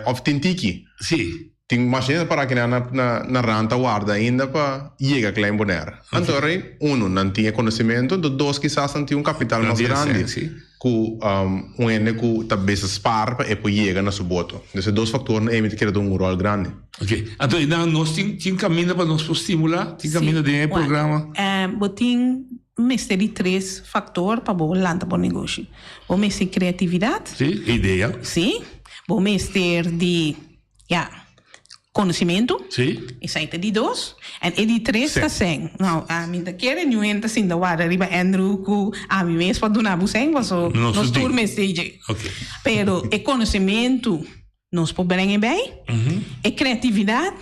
of tintiki. Sim. tem machines para que na ranta guarda ainda para chegar a klein bonaire. Então, não tinha conhecimento, dois, quizás não tinha capital mais grande. Que ene que talvez spar para depois chegar na sua boto. Então, dois fatores que querem dar rol grande. Ok. Então, nós temos caminho para nos estimular? Tem caminho de programa? Tem mestre de 3 fatores para o lança para o negócio. O mestre de criatividade. Sim, ideia. Sim. O mestre de conhecimento. Sim. Isso aí de 2. E de 3 está sem. Não, a minha quer não entra assim da hora. Riba Andrew, a mim mesmo para donar o sem, mas nós turmas DJ. Ok. Pero o conhecimento nós podemos bem. E criatividade.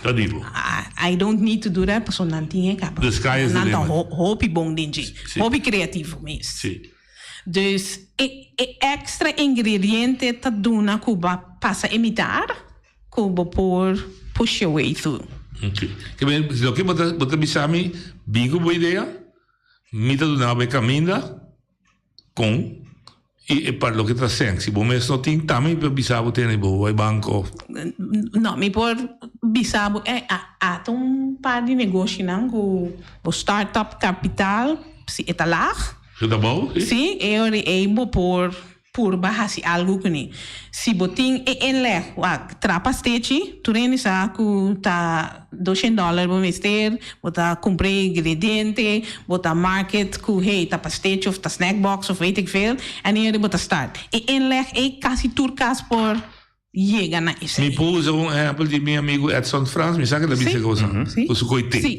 I don't need to do that, porque não tinha capa. The sky is the limit. Não, hobby bom DJ. Hobby criativo mesmo. Sim. Dus extra ingrediente tá dona Cuba passa a imitar, Cuba por push your way through. Ok. Que bem, lo que bota bisami, bingo boa ideia, mita do nave caminda com e para lo que tá sem, se bom mesmo não tem também para bisabo ter boa banco. Não, me por bisabo par de negócio não, o startup capital, se está lá. Tá bom? Sim, eu por bahasi algo que nem. Se botin trapa stage, tu reni saco tá $200 por mister, bota comprar ingrediente, bota market ku hey tá stage of tá snack box of weet ik veel, en hier bota start. Quase turcas por chega na isso. Me pus exemplo de meu amigo Edson Franz, me sabe da bicha coisa. Com su coite. Sim,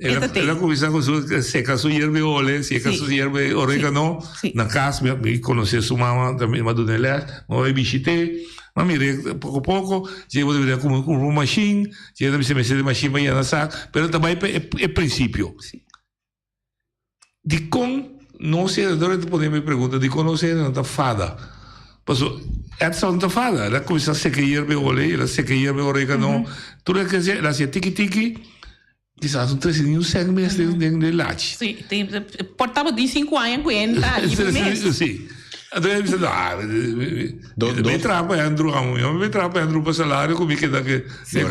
ela conversa com su seca su hierve ole, seca su hierve oregano, na casa me conhecer sua mama também, madonna ela, mas bichite, mas mire pouco a pouco, eu deveria com uma machine, eu deve ser de machine vai na sac, pero também é princípio. De com não sei, agora tu pode me perguntar de conhecer não fada. Passo Edson tá fada, ela começa a secar hierve ole, ela seca hierve oregano, tudo que ela se tiki quizás um trecinho segue mesmo de latte. Sim, tem portava de 5 anos com ele, sim. Então ele disse, me trapando para salário, como que dá que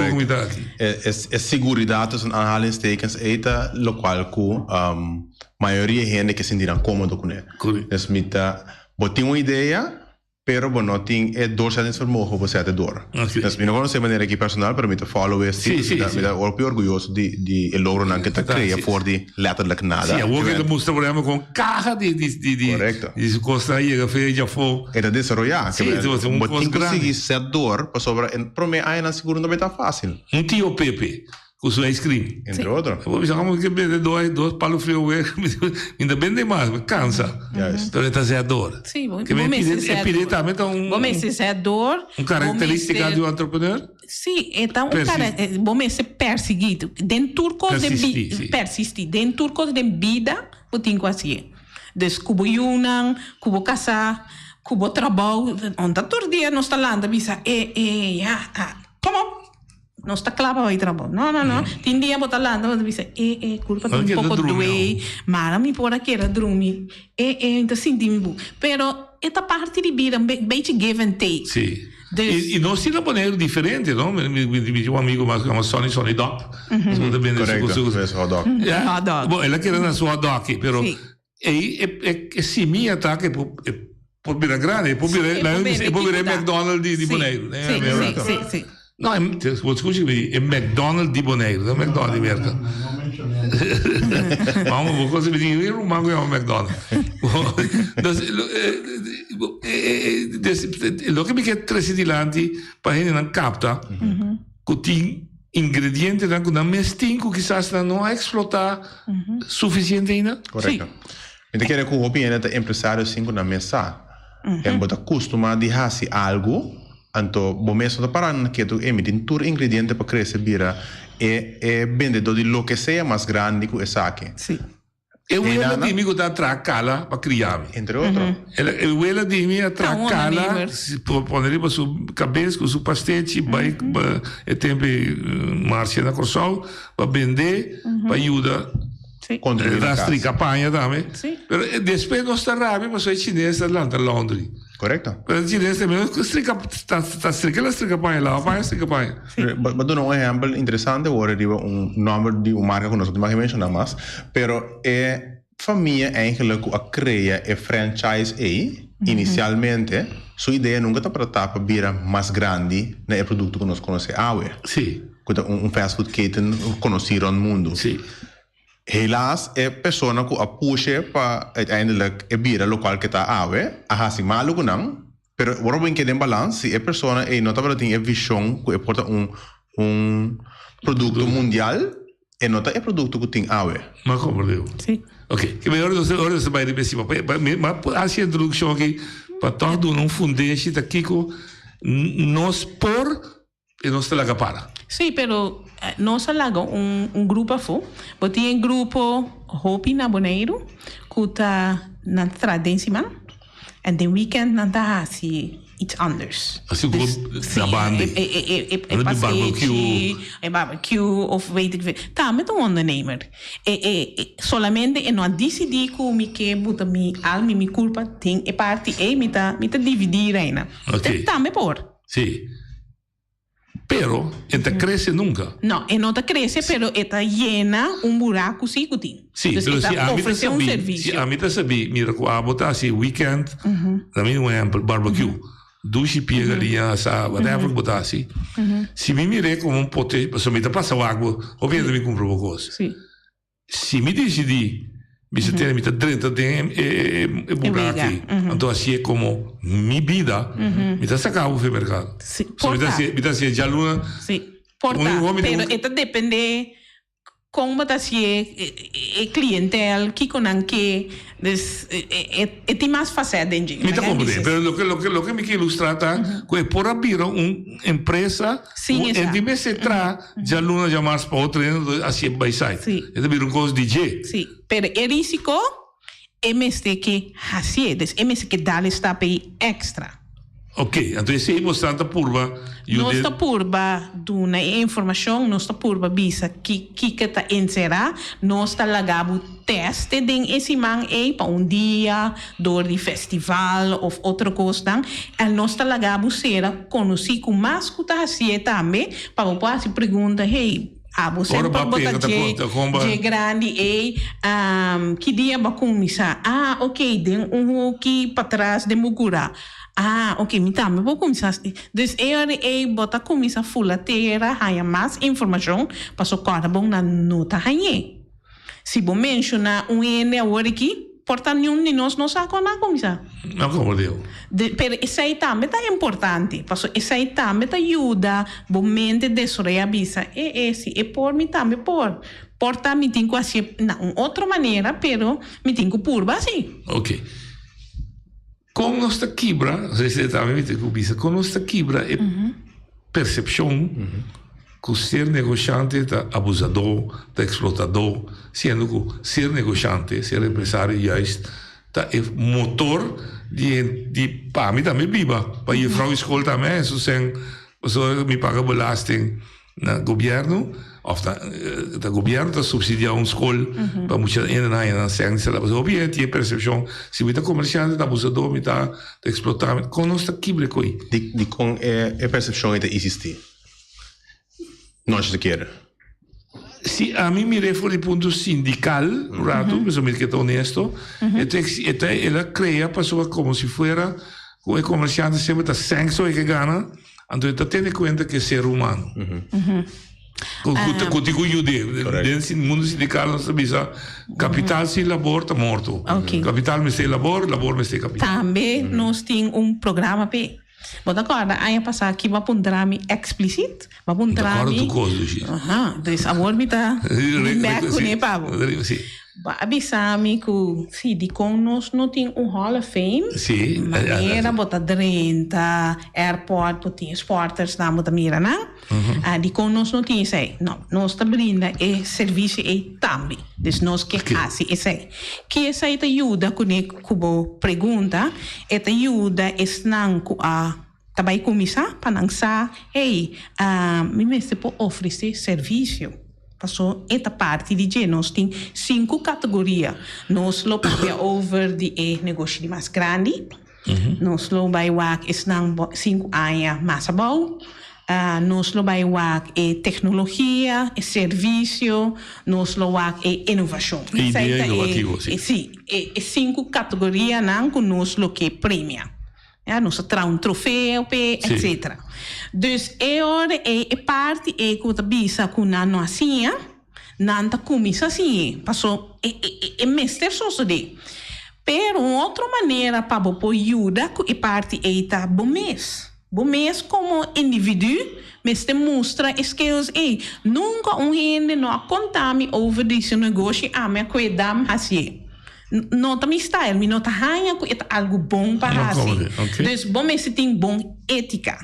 comida aqui. É seguridade, são aanhalingstekens, eten, local com maioria gente que se sentirá cômodo com ele. Então, botem uma ideia, pero não tem doorzettingsvermogen voor zetten door. Dus ik não sei maneira aqui personal, pero me follow esse, me dá orgulhoso de logro que tá cria voor die letterlijk nada. Sim, eu que mostra problema com carga de costa aí que fez já foi. Era desarrollar. Sim, então um coisa grande. Conseguir ser dor para sobra, para mim aí na seguro não tá fácil. Um tio Pepe com sua ice cream. Entre outros. Eu vou chamar que vende dois palos frios, ainda vende mais, cansa. Então ele tá zeador. Sim, bom. Que vem pedir também bom esse zeador. Característica de um entrepreneur? Sim, então bom esse perseguido. Dentro de persistir, dentro de vida, eu tenho assim. Des cubo yunan, cubo casa, cubo trabalho, onde todo dia nós tá lá, bisa como não está claro aí trabalho. Não. Tem dia botar lá, não dizer, culpa um pouco doei, mas me por aqui era dormir. Então senti-me bom. Pero esta parte de vida, bem give and take. Sim. E nós temos maneira diferente, não? Um amigo mais que é Sonny Dog. Correto, hot dog. Bom, ela quer na sua hot dog, pero é simia tá que por vir grande, por vir McDonald's de Bonaire, Sim. No, scusi, è McDonald's di Bonaire, non McDonald's di Merca. Ma cosa mi dici? Io non manco a McDonald's. Lo che mi chiede tre sitilanti, per non capta, che ti ingredienti che non mestinco chissà non explotar sufficiente ainda. Corretto. Quindi chiede che opinione da impresario singo na mesa. E bota costuma di hasi algo. Anto bomesso da paran che tu emiti tur ingrediente per crescere bira e vendedor di lo che sia más grande che sake. Sì. E quella di mi da tra cala per criare. Entre altro. E quella di mi tra cala si può ponere su cabeça, su pasticci, e tempi marcia da corso, per vendere, per aiuta. Da strica campagna da me. Però después non sta rabbia, ma sono cinese dall'altra Londra. Correcto. Pero si desde me stricka pa la pa stricka pa. Mas doon un ejemplo interesante, ora arriva un numero di marca que nosotros más mencionamos más, pero familia eigenlijk a crea franchise inicialmente, su idea nunca está para tapar bira más grande na el producto que nos conoce ahora. Sí. Un fast food keten conocido in het mundo. Sí. Helaas, persona que pushe para uiteindelijk bira local que está ahora, hasi malo kunang, pero waarom ben je in balans? Si persona nota para ter visão que porta produto mundial, nota produto que tem ahora. Mas como deu? Sim. Ok, que melhor você vai repetir, mas assim a introdução aqui para todo fundente da Kiko nos por e nos laga para. Sim, pero nós laga grupo fo, botinha grupo Hopi na Bonaire, que está na tradição, and the weekend na da assim iets anders. Assim como na banda, barbecue of weet ik veel. Tá, met een ondernemer. Solamente e non decidi come che butta mi almi mi culpa ting e parti mi ta dividere reina. Ok. Tá me por. Sì. Pero esta crece nunca. No, e non ta cresce, pero esta llena un buraco sì così. Sì, dus pero esta si a mí ofrece un servicio. Si a mí te sabí, mira, qua botar si weekend, también un ejemplo, barbecue. Dushi piegaria, sa, whatever botar si. Si mi mire come un pote, se mi te passa água, ovviamente mi compro qualcosa. Sì. Si mi decidi, mi se tiene mi te dentro e buraki, então assim é como mi vida, mi te sacava o mercado. Sì, So mi te si già luna. Sì, porta, pero esta depende como ta si e clientela que conan que tem mais faceta em Mi te comprende, pero lo que me quiere ilustrar está que por abrir una empresa, en dime se tra già luna già más para otro así by side. Sì. Es abrir un cos DJ. Sì, pero il rischio è che hasie, dus è che dare stappe extra. Ok, então se você está purba, não está purba duna informação, não está purba bisa que está inserar, não está lagado teste den esse man para dia door die festival of outra coisa, e não está lagado será conhecido com mais que está assim também, para o passe pergunta, hey, você pode botar de grande que dia vai começar? Ok, tem aqui para trás de Mugura. Ok, me vou começar. Dus bota começar fulateira, há mais informação para so cada bom na nota hanhe. Se bom mencionar agora aqui, porta nenhum de nós não sabe como começar. Não como deu. Pero isso aí também é importante, porque isso aí também ajuda bom mente de avisa. Por mim também por. Porta me tenho assim, não, outra maneira, pero me tenho por assim. Ok. Com nossa quebra, com nossa quebra é percepção que o ser negociante é abusador, é explotador, sendo que ser negociante, ser empresário, é motor de para mim também viva. Para a vrouw escola também, se me paga belasting no governo, of o governo está subsidiando uma escola para muitas eenheden zeggen ze dat zo bien die percepção se me está comerciante está abusador me está explotando com nossa quebra coi de com é percepção ainda existe não se quer se a mim me refere do ponto sindical rato mas eu me quero honesto ela cria pessoa como se fuera o comerciante sempre está sangue que gana então está tendo em conta que é ser humano Contigo nel mondo sindicale non sapeva capital si lavoro sta morto capital mi stai lavoro mi stai capital também nós temos programa pe mas agora aí passar aqui vai pundrami explicit vai pundrami dus amor me tá me pago ba abisami que se de nós não tem Hall of Fame maneira botar 30 airport botar sporters na botar mira não de nós não tem isso aí não nós tá brinda é serviço aí também dus nós que assim isso aí que isso aí te ajuda com pergunta te ajuda não a também começar para não sa me mestre pode oferecer serviço. Passou esta parte de nós tem 5 categorias. Nós lopamos over de negócio mais grande, Nós lo vai wak is nang 5 anos masabau. Nós lo vai wak é tecnologia, é serviço, nós lo wak é inovação. Ideia inovativa, sim. Sim, é 5 categorias nang que nós lo que premia. Nós traz troféu, etc. Dus é parte é que a bisa com a nossa nanta comissa assim, passou é mestre só de. Pero outra maneira para poder ajudar que parte é tá bom mês como indivíduo, mas te mostra skills nunca gente não conta-me over desse negócio me cuidar assim. Não tá me style, não tá hanha que é algo bom para assim. Dus bom mês tem bom ética.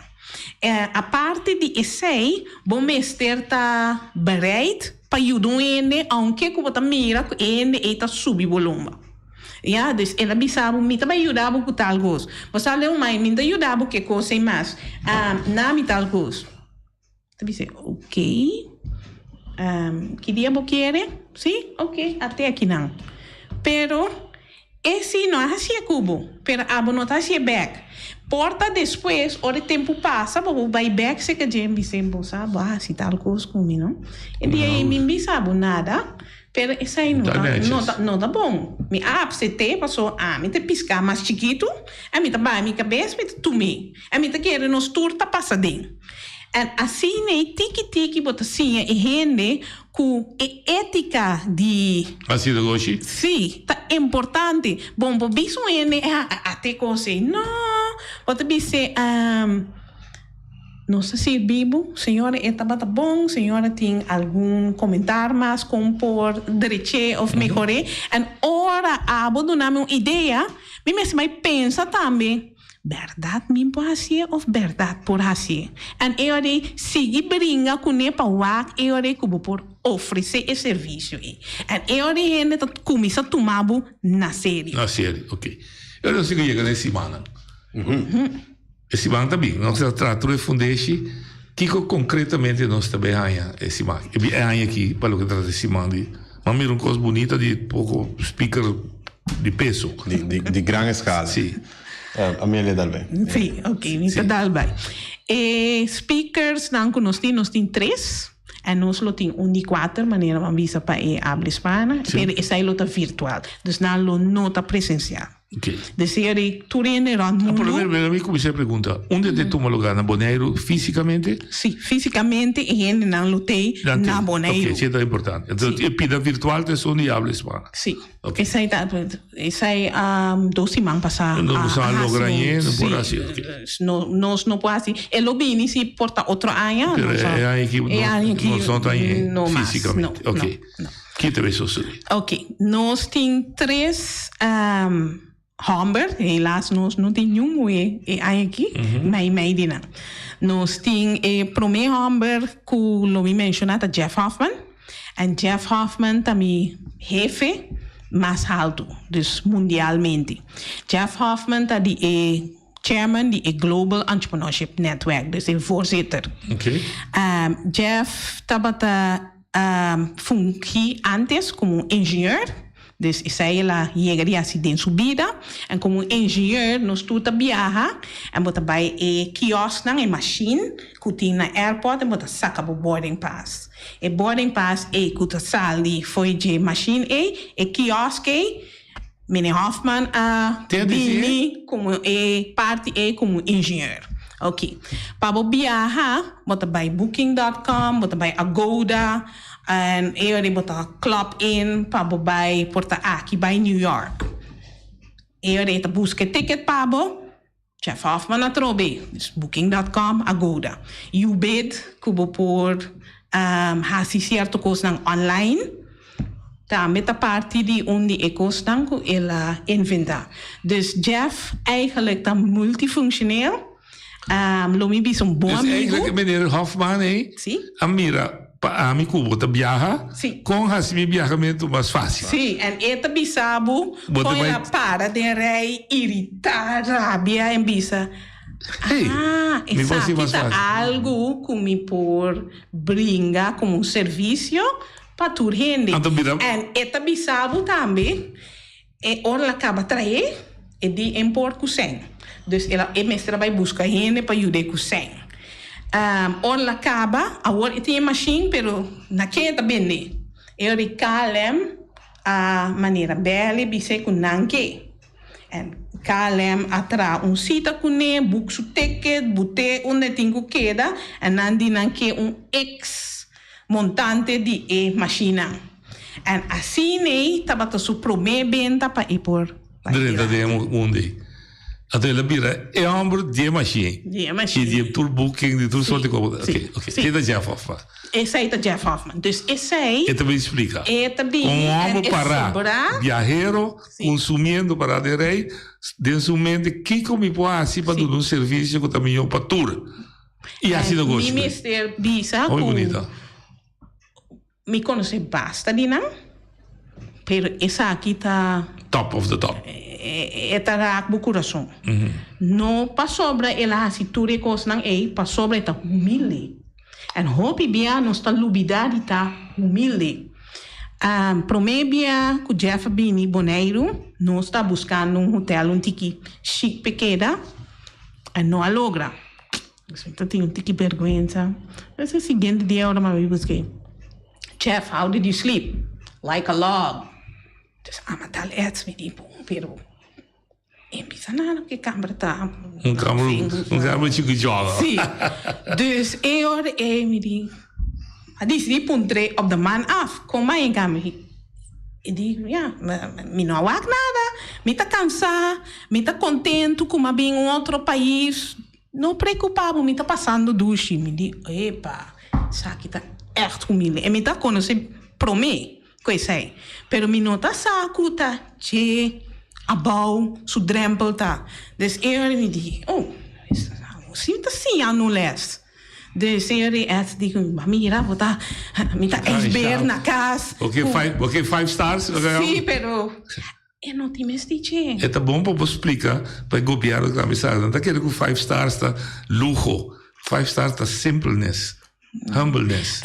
A parte de essay, bom mês tá bereid para ajudar gente, aunque que você mira que gente tá subir volume. Dus ela bisabo me também ajudava com tal coisa. Você leu mais, me ajudava que coisa mais. Na me tal coisa. Então você, ok. Que dia você quer? Sim, ok. Até aqui não. Pero esse não é assim cubo. Pero abo não tá assim back. Porta depois, o tempo passa, vou vai back se que gente bisabo sabe, se tal coisa comigo, não? E daí me bisabo nada. Pero isso aí não tá bom. Me apsete passou me te piscar mais chiquito, me tá bem, minha cabeça, me tá tumi. Me tá querendo nos turta passadinho. E assim, né, tiki bota assim, e rende com ética de... Assim de hoje? Sim, tá importante. Bom, por isso, né, até coisa, não, bota dizer, não sei se vivo, senhora, estava bom, senhora tem algum comentário mais como por direito ou melhorar. E ora, vou dar uma ideia, mas me pensa também, verdade me por assim ou verdade por assim. E eu sigo brinca com ele para o eu como por oferecer esse serviço. E eu ainda começa a tomar na série. Na série, ok. Eu não sei que chega nessa semana. Esse banco também, nós tratamos de fundeixe, que concretamente nós também esse banco. É aqui, para o que trata esse banco. Mas uma coisa bonita de pouco speaker de peso. De grande escala. Sim. Amélia Dalbay. Sim, ok, Mita Dalbay. Speakers, nós temos 3. E nós temos de 4 maneiras de visa para habla hispana, mas essa é a virtual. Então, não está presencial. Okay. Decir, tu viene al mundo. Pero me comecei a perguntar, onde te toma lugar? Na Bonaire fisicamente? Sim, fisicamente e gente não lutei na Bonaire. Ok, isso é importante. Então, a vida virtual te são de habla hispana. Sim. Okay. Essa é 2 semanas passadas. Não são logranhé, não pode assim. Nós não pode assim. E lo bini se porta outro ano. É aí que não são fisicamente. Ok. Que te vai suceder? Ok. Nós temos 3... Humber, helaas, nós não temos nenhum aqui, mas medina. Nós temos o primeiro Humber que eu mencionei, Jeff Hoffman. E Jeff Hoffman também jefe mais alto, dus mundialmente. Jeff Hoffman é chairman do Global Entrepreneurship Network, dus é voorzitter. Okay. Jeff estava fungi antes como engenheiro. Dus zij chegaria assim dentro subida e como engenheiro nós tudo viaja e bota bij kiosk na machine que tem na airport e bota saca o boarding pass. E boarding pass que sali foi de machine kiosk meneer Hoffman vini como parte como engenheiro. Ok. Para viajar bota bij booking.com, bota bij Agoda. En eu botar clock in para bobai porta aqui by New York. Eu busca ticket para Jeff Hoffman na trobe, booking.com Agoda. You bid kubo por hasi certo coisa online. Também a parte de onde é coisa que ela inventa. Dus Jeff eigenlijk dan multifunctioneel. Lomi bis bom amigo. Dus eigenlijk meneer Hoffman, Sim. Amira. A mi cubo ta viaja com assim viajamento mais fácil. Sim, e eta bisabo foi a para de rei irritar rabia em bisa. Exato, algo como por brinca como serviço para tu rende. E eta bisabo também ora acaba trair e die import kuseng. Dus ela mestra vai buscar gente para ajudar kuseng. Or la caba, agora tem machine, pero na que tá bem. Eu recalem a maneira bela bise com nanke. En KLM atra sita kune, boek su ticket, bute onde tingu queda, en dan die nanke ex montante di machina. En assim nee, tabata su promebenta pa por. Direta de mundi. Até ela vira é ombro de machine. Die machine. Die tour booking, die tour soort coisa. Oké. Dit is Jeff Hoffman. Essa aí tá Jeff Hoffman. Dus essa aí. Esta me explica. Esta bem. Ombro para viajero consumindo para de rei, dentro do mente que como pode para dar serviço que também para tour. E assim não gosto. Mi mister Bisa. Muito bonita. Me conhece basta de não. Pero essa aqui tá top of the top. Eta raak bu coração. No pa sobra ela asiture kos nang pa sobra eta humilde. En hopi bia nos ta lubidade ta humilde. Promebia ku Jeff Bini Boneiro nos está buscando hotel tiki chic pequena e não a logra. Eu tenho tiki vergonha. Esse seguinte dia eu me busquei. Jeff, how did you sleep? Like a log. Dus amatal ets me die pero bisa nada que câmera tá. câmera chico joga. Sim. Dus eu me di. Adis die puntre op de man af. Kom maar in kamer. E digo, me não há nada. Me tá cansado, me tá contente com bem outro país. Não preocupado, me tá passando duche. Me digo, epa, isso aqui tá echt humilde. E me tá conhecendo promê, coisa aí. Pero me não tá saco, tá? Che, abau, su drempel, tá? Dus eu me digo, sinta assim, anules. De serie het die mira vota me tá esber na casa. Okay, 5 stars. Sim, pero não te mestiche. É bom para explicar para o governo da mensagem. Não quero que 5 stars tá luxo, 5 stars tá simpleness, humbleness.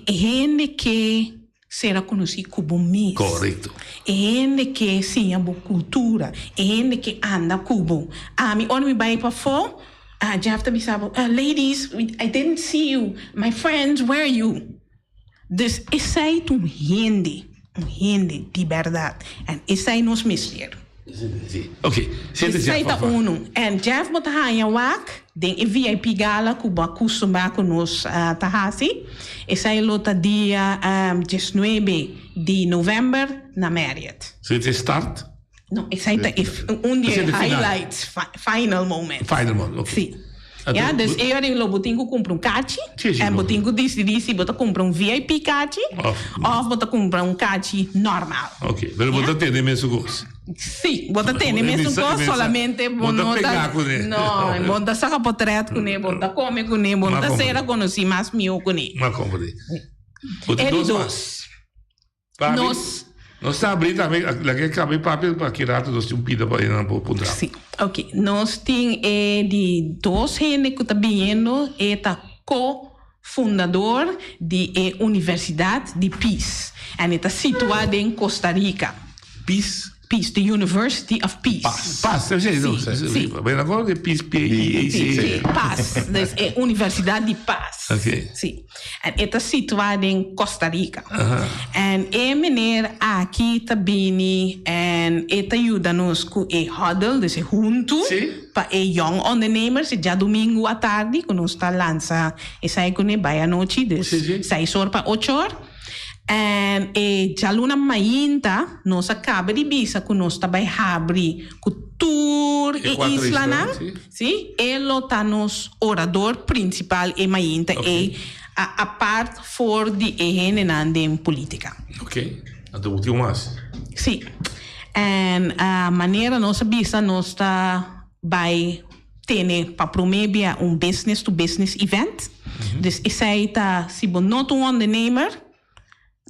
Gente que será conhecido como mis. Correto. Gente que sim a boa cultura, gente que anda cubo. Me onde me vai para fora. Jeff Tabisabo, ladies, I didn't see you. My friends, where are you? Dus essa é gente de verdade. E essa é nos mistério. Ok, senta Jeff. Essa é uno. E Jeff bota hanha wak, den VIP gala kuba kusuma kunos tahasi. Essa é lota dia 19 de novembro na Marriott. Zit start? No, essa é dia highlights, final moment. Final moment, ok. Sim. Ja, dus eu botingo compra cachi, e botingo disse bota compra VIP cachi, ou bota compra cachi normal. Ok, pero bota ter mesmo gosto. Sim, bota ter mesmo gosto, solamente bota pegar com ele. Não, bota saca potreto com ele, bota come com ele, bota cera conheci mais mio com ele. Mas compre. Bota dois. Nós está abrindo também, lá que acabei papel para que rato nós temos pida para ir na ponta. Sim, ok. Nós temos de dois gente que está vindo, co-fundador de Universidade de Peace. E está situado em Costa Rica. Peace? Peace, the University of Peace. Paz, eu sei. Sim. Bem agora é Peace, P-I-A-C. Paz, é Universidade de Paz. Ok. Sim. E está situado em Costa Rica. E meneer aqui também está ajuda-nos com o huddle, dus junto, para young ondernemers, já domingo à tarde, que nós está lançando, e sai com ele, vai à noite, dus 6 horas para 8 horas. E já luna mainta nós acaba de visa que nós também abre com tour e isla não sim ele tá nos orador principal e mainta e a parte for de em política. Ok, então o que mais? Sim, e a maneira nossa visa nós tá vai ter para promover business to business event. Dus isso aí tá se você não é ondernemer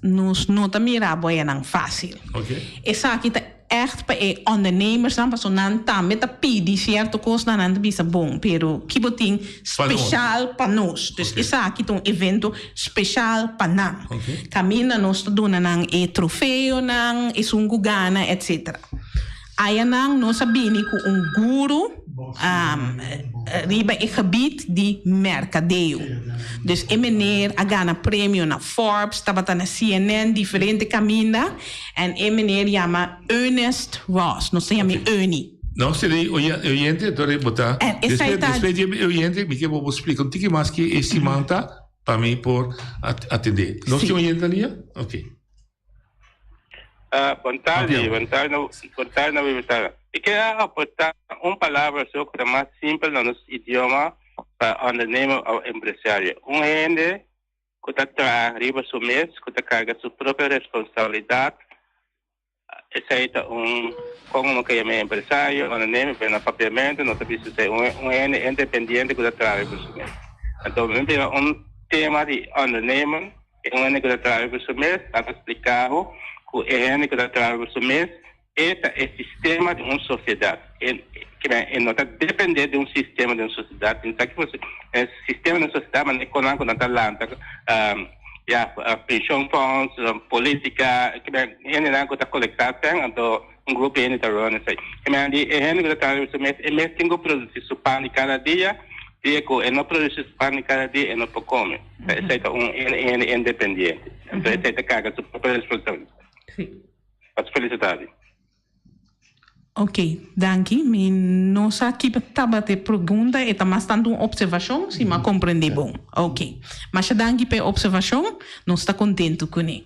nos nota miraboy não fácil. Okay. Essa aqui tá echt para ondernemers não para sonan também tá pedir certo coisa não bisa bom, pero que botin especial para nós. Dus essa aqui tá evento especial para nós. Camina nós tá dona nang troféu nang gana etc. Ayanang no sabini ku guru riba het gebied die mercadeo. Dus meneer agana premio na Forbes, tabata na CNN, diferente caminda. En meneer llama Ernest Ross, no se llama Ernie. No, seria oyente, dove botar. Después de oyente, me que vou explicar um pouquinho mais que esse manta para mim por atender. Não se oyente ali? Ok. Boa tarde. Eu quero aportar uma palavra sobre o mais simples no nosso idioma para ondernemer ou empresário. Gente que está arriba do mês, que está carga sua própria responsabilidade. Esse é como que é empresário, ondernemer, pelo papiamento, não sabe se é gente independente que está arriba do mês. Então, tema de ondernemer, gente que está arriba do mês, para explicar que gente que está arriba do mês, este é o sistema de uma sociedade. Que não está dependendo de um sistema de uma sociedade. Então, o sistema de uma sociedade, mas não está lá, pension funds, política, que gente não está coletando, então grupo gente está running. Que gente que está mesmo tem que produzir seu pão cada dia, e não produzir pão cada dia, e não pode comer. Esse é independente. Então, esse é carga sua própria responsabilidade. Sim. Felicidade. Ok, danke. Nossa equipe estava te pergunta e estamos dando uma observação, se me compreende bom. Ok. Mas danke pela observação, nós estamos contentes com ele.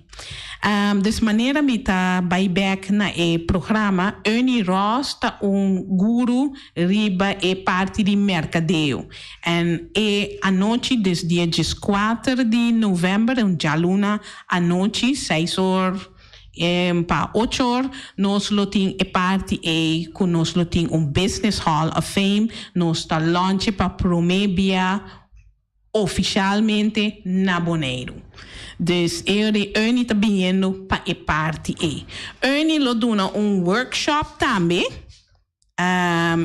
Dessa maneira, me está back na programa. Ernie Ross está guru riba e parte de mercadeo. E a noite, desde dia 4 de novembro, já luna, a noite, 6 horas, para 8 horas, nós temos a parte que nós temos Business Hall of Fame, nós estamos launchando para promover oficialmente na Bonaire. Dus Ernie está vindo para a parte Ernie lo dona workshop também.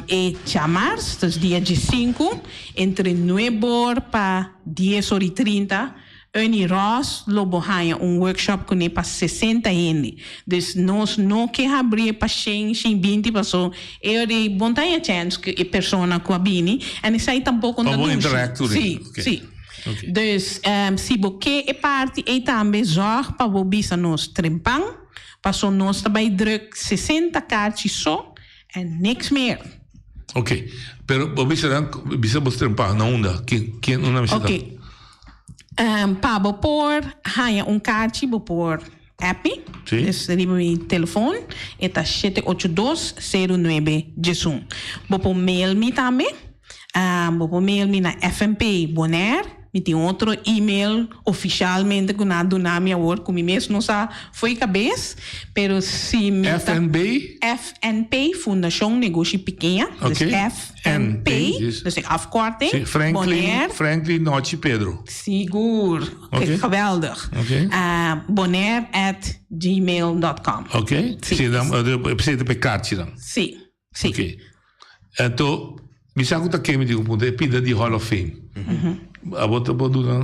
E chamars, dus dia 5, entre 9 horas para 10 horas e 30. Ernie Ross lo bohanha workshop com ele para 60 gente. Dus nós não queremos abrir para 100, 20 pessoas. Ele bom tem a chance que a pessoa que abine e sai tampouco na luz. Sim, sim. Okay. Dus se você é parte e também zorg para o bisa nos trempang, para nós também druk 60 cartas só e niks meer. Ok. Pero o bisa vos trempang na onda. Quem não me Ok. Para por hanya cartje por app. Sim. Dus meu telefone é 782-0911. Por mail me também. Por mail me na FNP Bonaire. E tem outro e-mail oficialmente que não do nome agora, como mesmo não sabe, foi cabeça, pero se me FNP, Fundação Negócio Pequena, okay. Dus FNP, dus afkorting, Franklin Noche Pedro. Seguro, okay. Geweldig. Okay. Bonaire@gmail.com. Ok, sim, precisa de kaartje dan. Sim, sim. Ok. Então, me sabe que me digo, é pida de Hall of Fame. A bota pode dar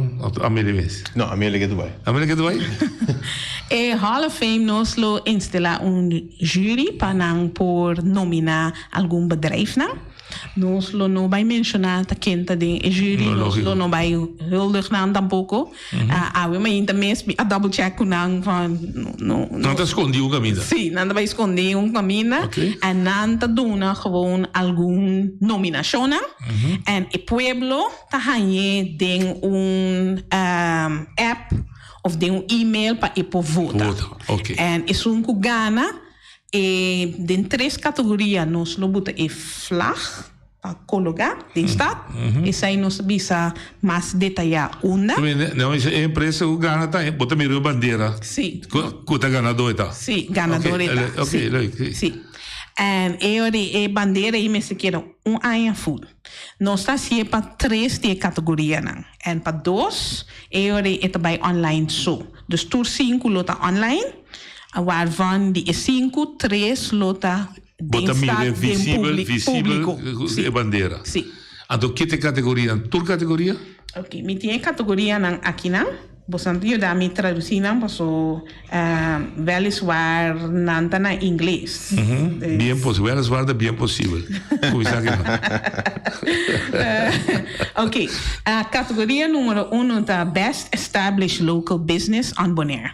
a minha Não, a minha liga Dubai. A minha liga Dubai? E Hall of Fame nós lo instala jury para por nominar algum bedrijf na. Nós lo não vai mencionar a quinta de jury, nós lo não vai huldig na tampouco. We maar ainda mesmo a double check com não está escondido caminho. Sim, não vai esconder caminho. E não está dando gewoon algum nominação. En o pueblo está ganhando de app of de e-mail para ir por votar. En is que gana e de 3 categorias nós lo bota e flag para colocar de estado. Essa aí nós bisa mais detalhar onda. Não, essa empresa o gana tá bota mira bandeira. Sim. Quota ganador tá. Sim, ganador tá. Sim. E bandeira e me se quer ano full. Nós está se para 3 de categoria não. E para 2 é também online so. Dus tour 5 lota online. Waarvan die 5, 3 lota bota mira visível a bandeira. Sim. Então que categoria? Tour categoria? Ok, me tem categoria aqui não. Bastante ayuda mi traducina, paso weliswaar nanta na inglês. Bien posible, weliswaar bien posible. Ok, categoria número 1 está Best Established Local Business on Bonaire.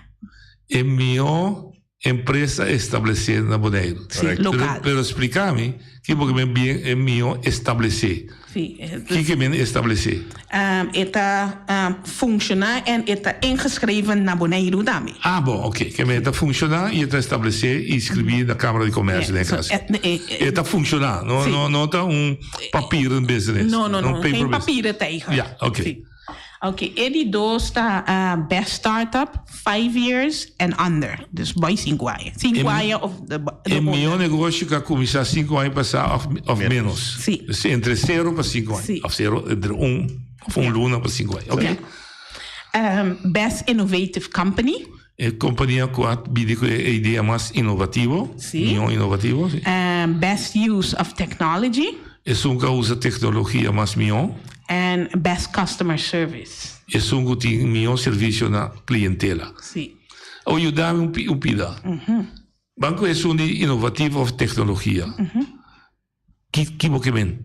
É melhor empresa estabelecida na Bonaire. Sim, local. Pero explica-me que porque bem é melhor estabelecer. Sim. Que men estabelecer? Está funciona en está ingeschreven na Bonaire também. Ah, bom, ok. Que men está funcionar e está estabelecer e escrever na Câmara de Comércio, né, caso. Está funcionar, não está papiro em business. Não, tem papiro tegen. Ja, ok. Sim. Ok, ele dois está Best Startup, 5 years and under. Dus bij 5 jaar. 5 jaar of de é melhor negócio que começar 5 anos passar of menos. Sim. Entre 0 para 5 anos. Sim. Of 0, entre 1 luna para 5 anos. Ok. Best Innovative Company. Companhia com a ideia mais inovativa. Sim. Melhor inovativo. Sim. Best Use of Technology. É um que usa tecnologia mais melhor. And Best Customer Service. É um que tem melhor serviço na clientela. Sim. Ou ajudar pida. Banco é um inovativo of tecnologia. Que você vem?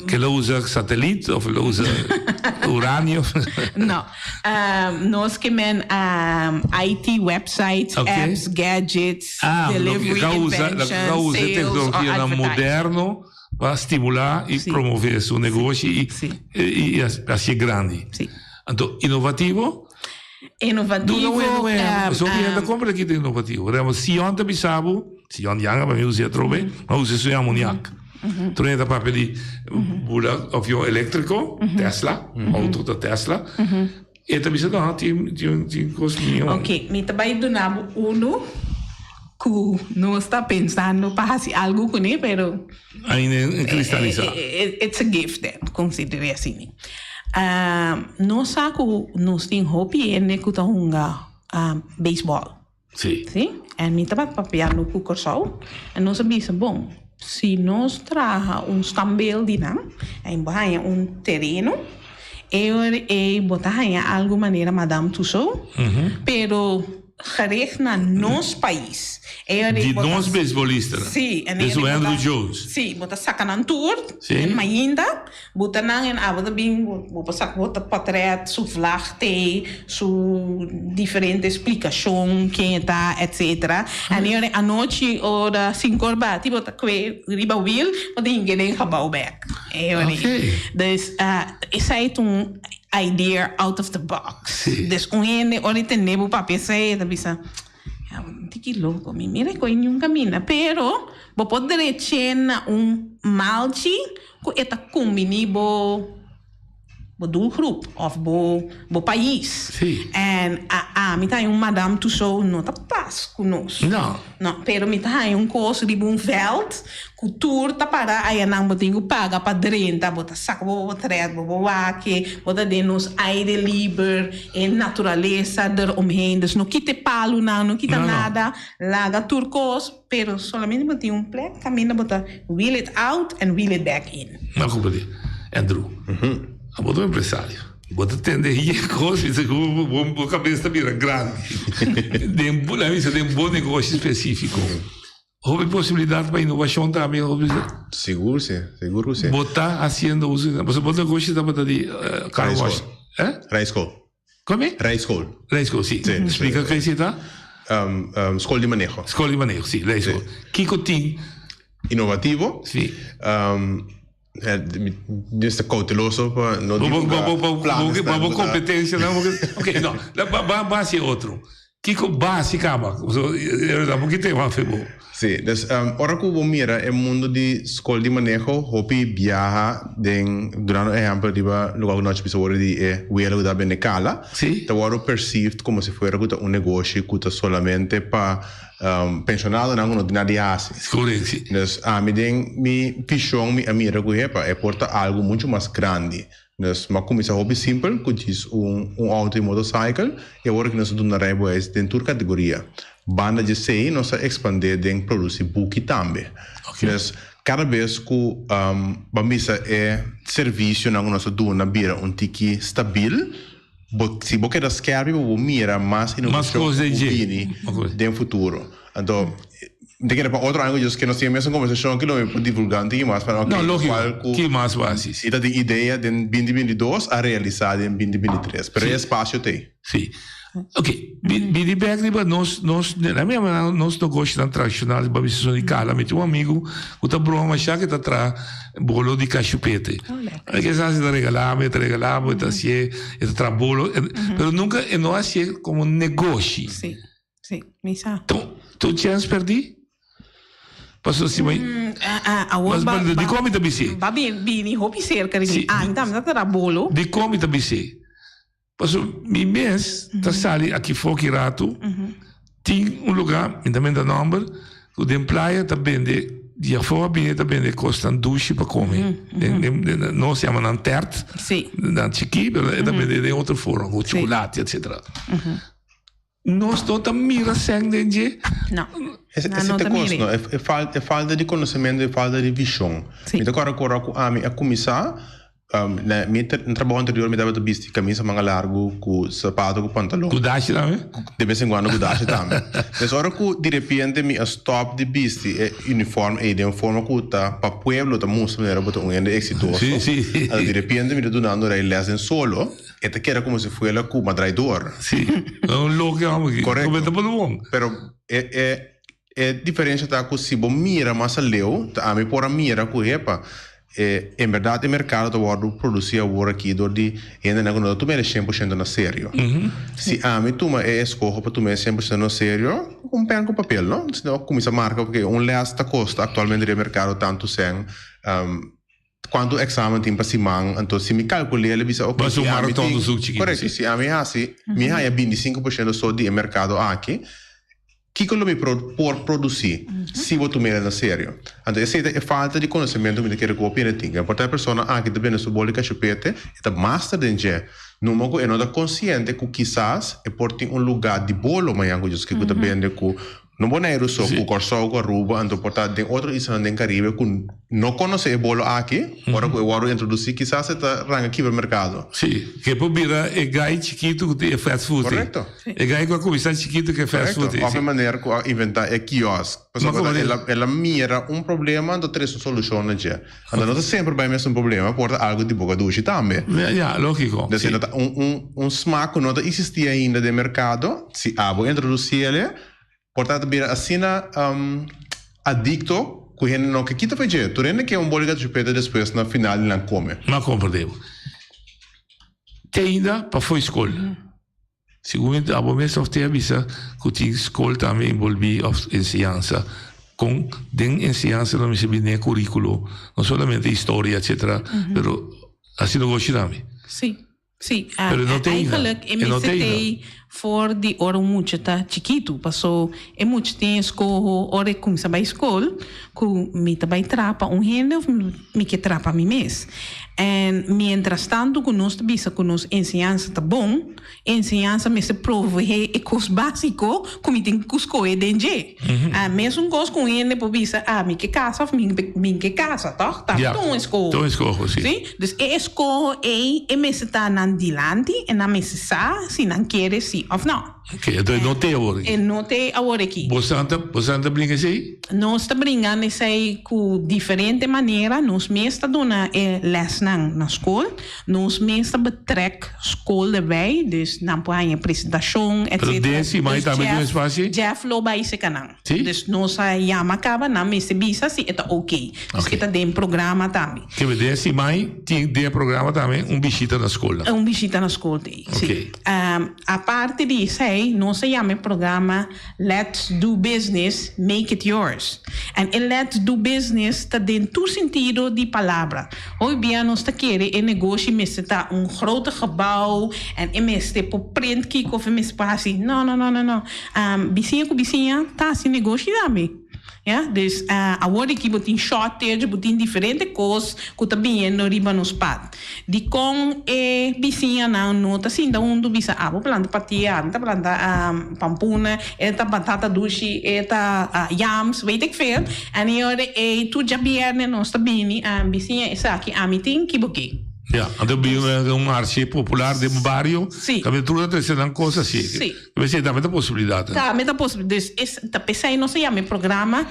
Que ela usa satélite ou ela usa urânio? Não. Nós que men IT websites, apps, gadgets, delivery, invention, usa tecnologia moderno para estimular e promover seu negócio e assim grande. Sim. Então, inovativo? Inovativo. Só que ainda compra aqui de inovativo. Se ontem bisabo, se ontem já para mim usar trobe, mas usa isso em ammoniac. Tornei da papel bula avião elétrico, Tesla, auto da Tesla. E também se dá tem cosminho. Ok, me também do nabo que não está pensando para fazer algo com ele, pero ainda cristalizado. It's a gift then, considere assim. Nós saco nós tem hobby é né que tá baseball. Sim. Sim. E me também papel no cursal. E nós sabemos bom. Se nós traga stambel de nam, em bahia terreno, e botar em alguma maneira Madame Tussauds, pero gericht na nos país. De nós beisbolistas. Sim. De o Andrew Jones. Sim, botar saca na tour, mas ainda, botar na em abada bem, botar portrait, su vlagte, su diferente explicação, quem está, etc. E a noite, hora 5 horas, tipo, riba wil, mas ninguém acabou back. Dus, isso é idea out of the box. Dus onhende ahorita nebo papel sai da bisa. Tiki louco, me mira com nenhum caminho, pero bo poder chena malchi com eta combini bo do grupo of bo país. And me tá Madame Tussauds não tá pas conosco. Não, pero me tá coisa de veld, cultura tá para aí não botinho paga para drenta, bota saco bo tred, bo wake, bota de nos aire livre e natureza der omheen, dus não quite palo não quita nada, laga turcos, pero solamente botinho plek, camina bota wheel it out and wheel it back in. Não compreendo. Andrew. A boa empresário. Vou atender aí coisas que a cabeça vira grande. Tem um bom negócio específico. Houve possibilidade para inovação também? Seguro, sim. Botar fazendo uso. Você bota negócio da bota de car wash. Rice Coal. Como é? Rice Coal, sim. Explica o que é isso, tá? Escola de manejo. Sim, Rice Coal. Que tem? Inovativo. Sim. Este cauteloso para não divulgar competência não. Ok, não, base é outro. Que base acaba, porque tem uma febo. Sim, então ora que vamos mirar é mundo de escola de manejo, hobby viaja durante exemplo de lugar que nós precisamos de o da benecala. Sim. Então ora perceived como se fosse um negócio que solamente para pensionado não tem nada de hacer. Correto. Então mi visão mi mira que é porta algo muito mais grande. Mas começa hobby simples, que é auto e motorcycle, e agora que nós estamos na raiva é dentro da categoria. Banda de sei, nós expandir em produzir book também. Mas cada vez que vamos é serviço na nossa duna bira tiki stabil, se você quer schermi, você mira mais coisa de futuro. Então, para outro ângulo, que nós temos uma conversação que não é divulgando, mas para não, lógico, que mais bases. E da ideia de 2022 a realizar em 2023, pero espaço tem. Sim. Ok, Bidi Beckley, nós negócios tradicionais, para a de casa, mas um amigo que está broma, já que está atrás, bolo de cachupete. É que se regalava, está assim, está bolo, mas nunca não assim como negócio. Sim, sim, misa. Tu chance perdi? Passou assim, mas de como está bisi? Bini, hopi cerca de então não está bolo. De como está bisi? Passou mi mês, tá sali aqui fora rato, tem lugar, também da number, que de praia tá vende, de fora bem tá vende costan duche para comer. Nós chamamos nan tert, nan chiqui, mas tá vende de outra forma, com chocolate, etc. Nós não mira sangue de não. É falta de conhecimento, é falta de visão. Então agora a começar no trabalho anterior me dava de vestir camisa manga largo com sapato com pantalão. Gudache também? De vez em quando gudache também. Mas agora que de repente me stop de vestir uniforme e de uma forma que tá para pueblo tá muito maneira botar um ende exitoso. Sim. De repente me donando a lesson solo e te queda como se fosse com uma traidor. Sim. Um louco aqui. Correto. Como tá bom. Pero é diferente tá que se bom mira mas a leu, tá a me por a mira com epa. Em verdade, o mercado está produzindo agora aqui, onde ainda não tu me 100% na sério. Se a mim tu me escolhe para tu me 100% na sério, pen com papel, não? Se não começa a marca, porque lesta custa atualmente no mercado tanto sem quanto exame tem para cima, então se me calculei, ele diz, ok, mas o maratão do suco chiquito. Correto, se a mim assim, me há 25% só de mercado aqui, que eu me por produzir, se eu tomar na sério. Então, essa é falta de conhecimento que eu quero que eu tenha. Porque a pessoa que também é bolo de cachupete, é master de engenharia. Não é consciente que quizás é por ter lugar de bolo, mas que eu também não vou nem só com o corso, com a ruba, então portanto tem outro island no Caribe que não conhece o bolo aqui, agora que eu vou introduzir, quizás está ranga aqui no mercado. Sim, que por virar é gai chiquito que é fast food. Correto. É gai com a comissão chiquito que é fast food. Correto, a maneira que inventar é quiosque. Ela mira problema, então traz uma solução na dia. Então não sempre vai mesmo problema, porta algo de boca duche também. Lógico. Então, smack não existia ainda no mercado, se vou introduzir ele, portanto, vira assim adicto, que ele não quer que fazer. Tu ainda quer bolo de chupeta depois na final não come. Não compreendo. Tem ainda para foi escola. Segundo a bomba só tem avisa que tinha escola também envolvida em ciência. Com den ciência não me se bem currículo, não somente história, etc. Pero assim não gosto também. Sim. Sim, eigenlijk MCT voor die oren moet je ta chiquito, passou é muito tem escola, ora começa a escola, com me tá vai trapa rende me que trapa mi mês. E mientras tanto que nós bisa que nós ensinança tá bom, ensinança me se prove é coisa básico, como tem cusco é denge. Mesmo coisa com ele por bisa, me que casa, me que casa, tá? Tá tão escola. Tão escola, sim. Sim, dus escola é me se tá nan dilante, e na me se sa, se não quer sim ou não. Ok, então não tem agora aqui. Não tem agora aqui. Você brinca assim? Nós está brincando assim com diferente maneira. Nós mesmo está dando les na escola. Nós mesmo está betrek escola erbij. Dus não põe apresentação, etc. Pero desse mais também tem espaço? Jeff lo bij se canal. Sim? Dus nós chama acaba na me se bisa se está ok. Dus que tá dentro programa também. Que desse mais tem de programa também visita na escola. Visita na escola tem. Ok. A parte disso nós chamamos o programa Let's Do Business, Make It Yours. E Let's Do Business está dentro do sentido de palavra. Hoje bem nós está querendo negócio, mas está grote gebouw e mas está por print que of mas passa. Não. Bicinha está assim negócio também. Yeah, dus agora que botin shortage, botin diferente coisas que também no riba nos pad. De com vizinha não nota assim da onde bisa vou plantar patia, tá planta pampuna, tá batata doce, tá yams, weet ik veel. En agora tu já vierne nós também vizinha essa aqui a meeting que boque. Ja, então um arche popular de bairro, que aventura tem sido uma coisa assim. Sim. Você dá muita possibilidade. Tá, muita possibilidade. Tá pensando não se chama programa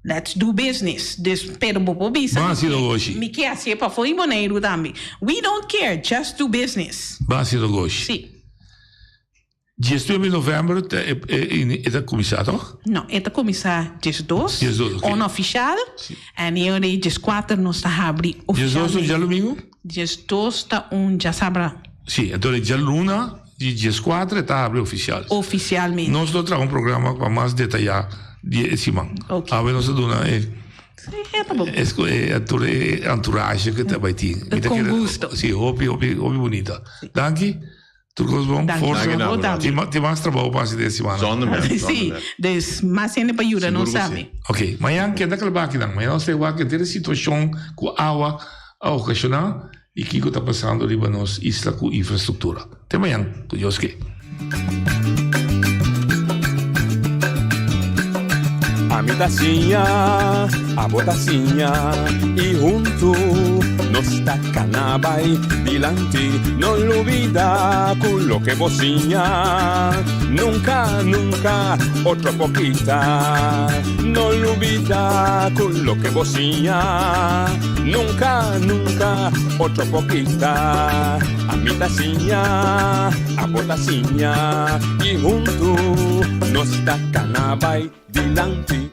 Let's Do Business. Pero bobo bisa. Basido hoje. Me quer assim para foi boneiro também. We don't care, just do business. Basido hoje. Sim. Dia 2 de novembro é começado? Não, é começar dia 2. Dia 2, ok. Oficial. E eu dia 4 nós está abrindo oficialmente. Dia 2 é domingo? Dia 2 está já sabrá. Sim, então dia 1 e dia 4 está abrindo oficial. Oficialmente. Nós vamos trazer programa para mais detalhar de semana. Ok. A ver, nós vamos dar tá bom. É entourage que vai ter. Com gosto. Sim, hobby bonita. Danke. Tudo bom? Força. Tem mais trabalho para essa semana. Sim, mas ainda para ajudar, não sabe. Ok, amanhã que é daquela máquina. Amanhã nós temos que ter a situação com a água ocasional e que está passando ali na nossa isla com infraestrutura. Até amanhã, com Deus que. A mi tacinha, a botacinha e junto nos tacanabay dilante, no olvida con lo que bocina, nunca, nunca, otra poquita, no olvida con lo que bocina, nunca, nunca, otra poquita, a mi tacinha, a botacinha y junto nos tacanabay dilante.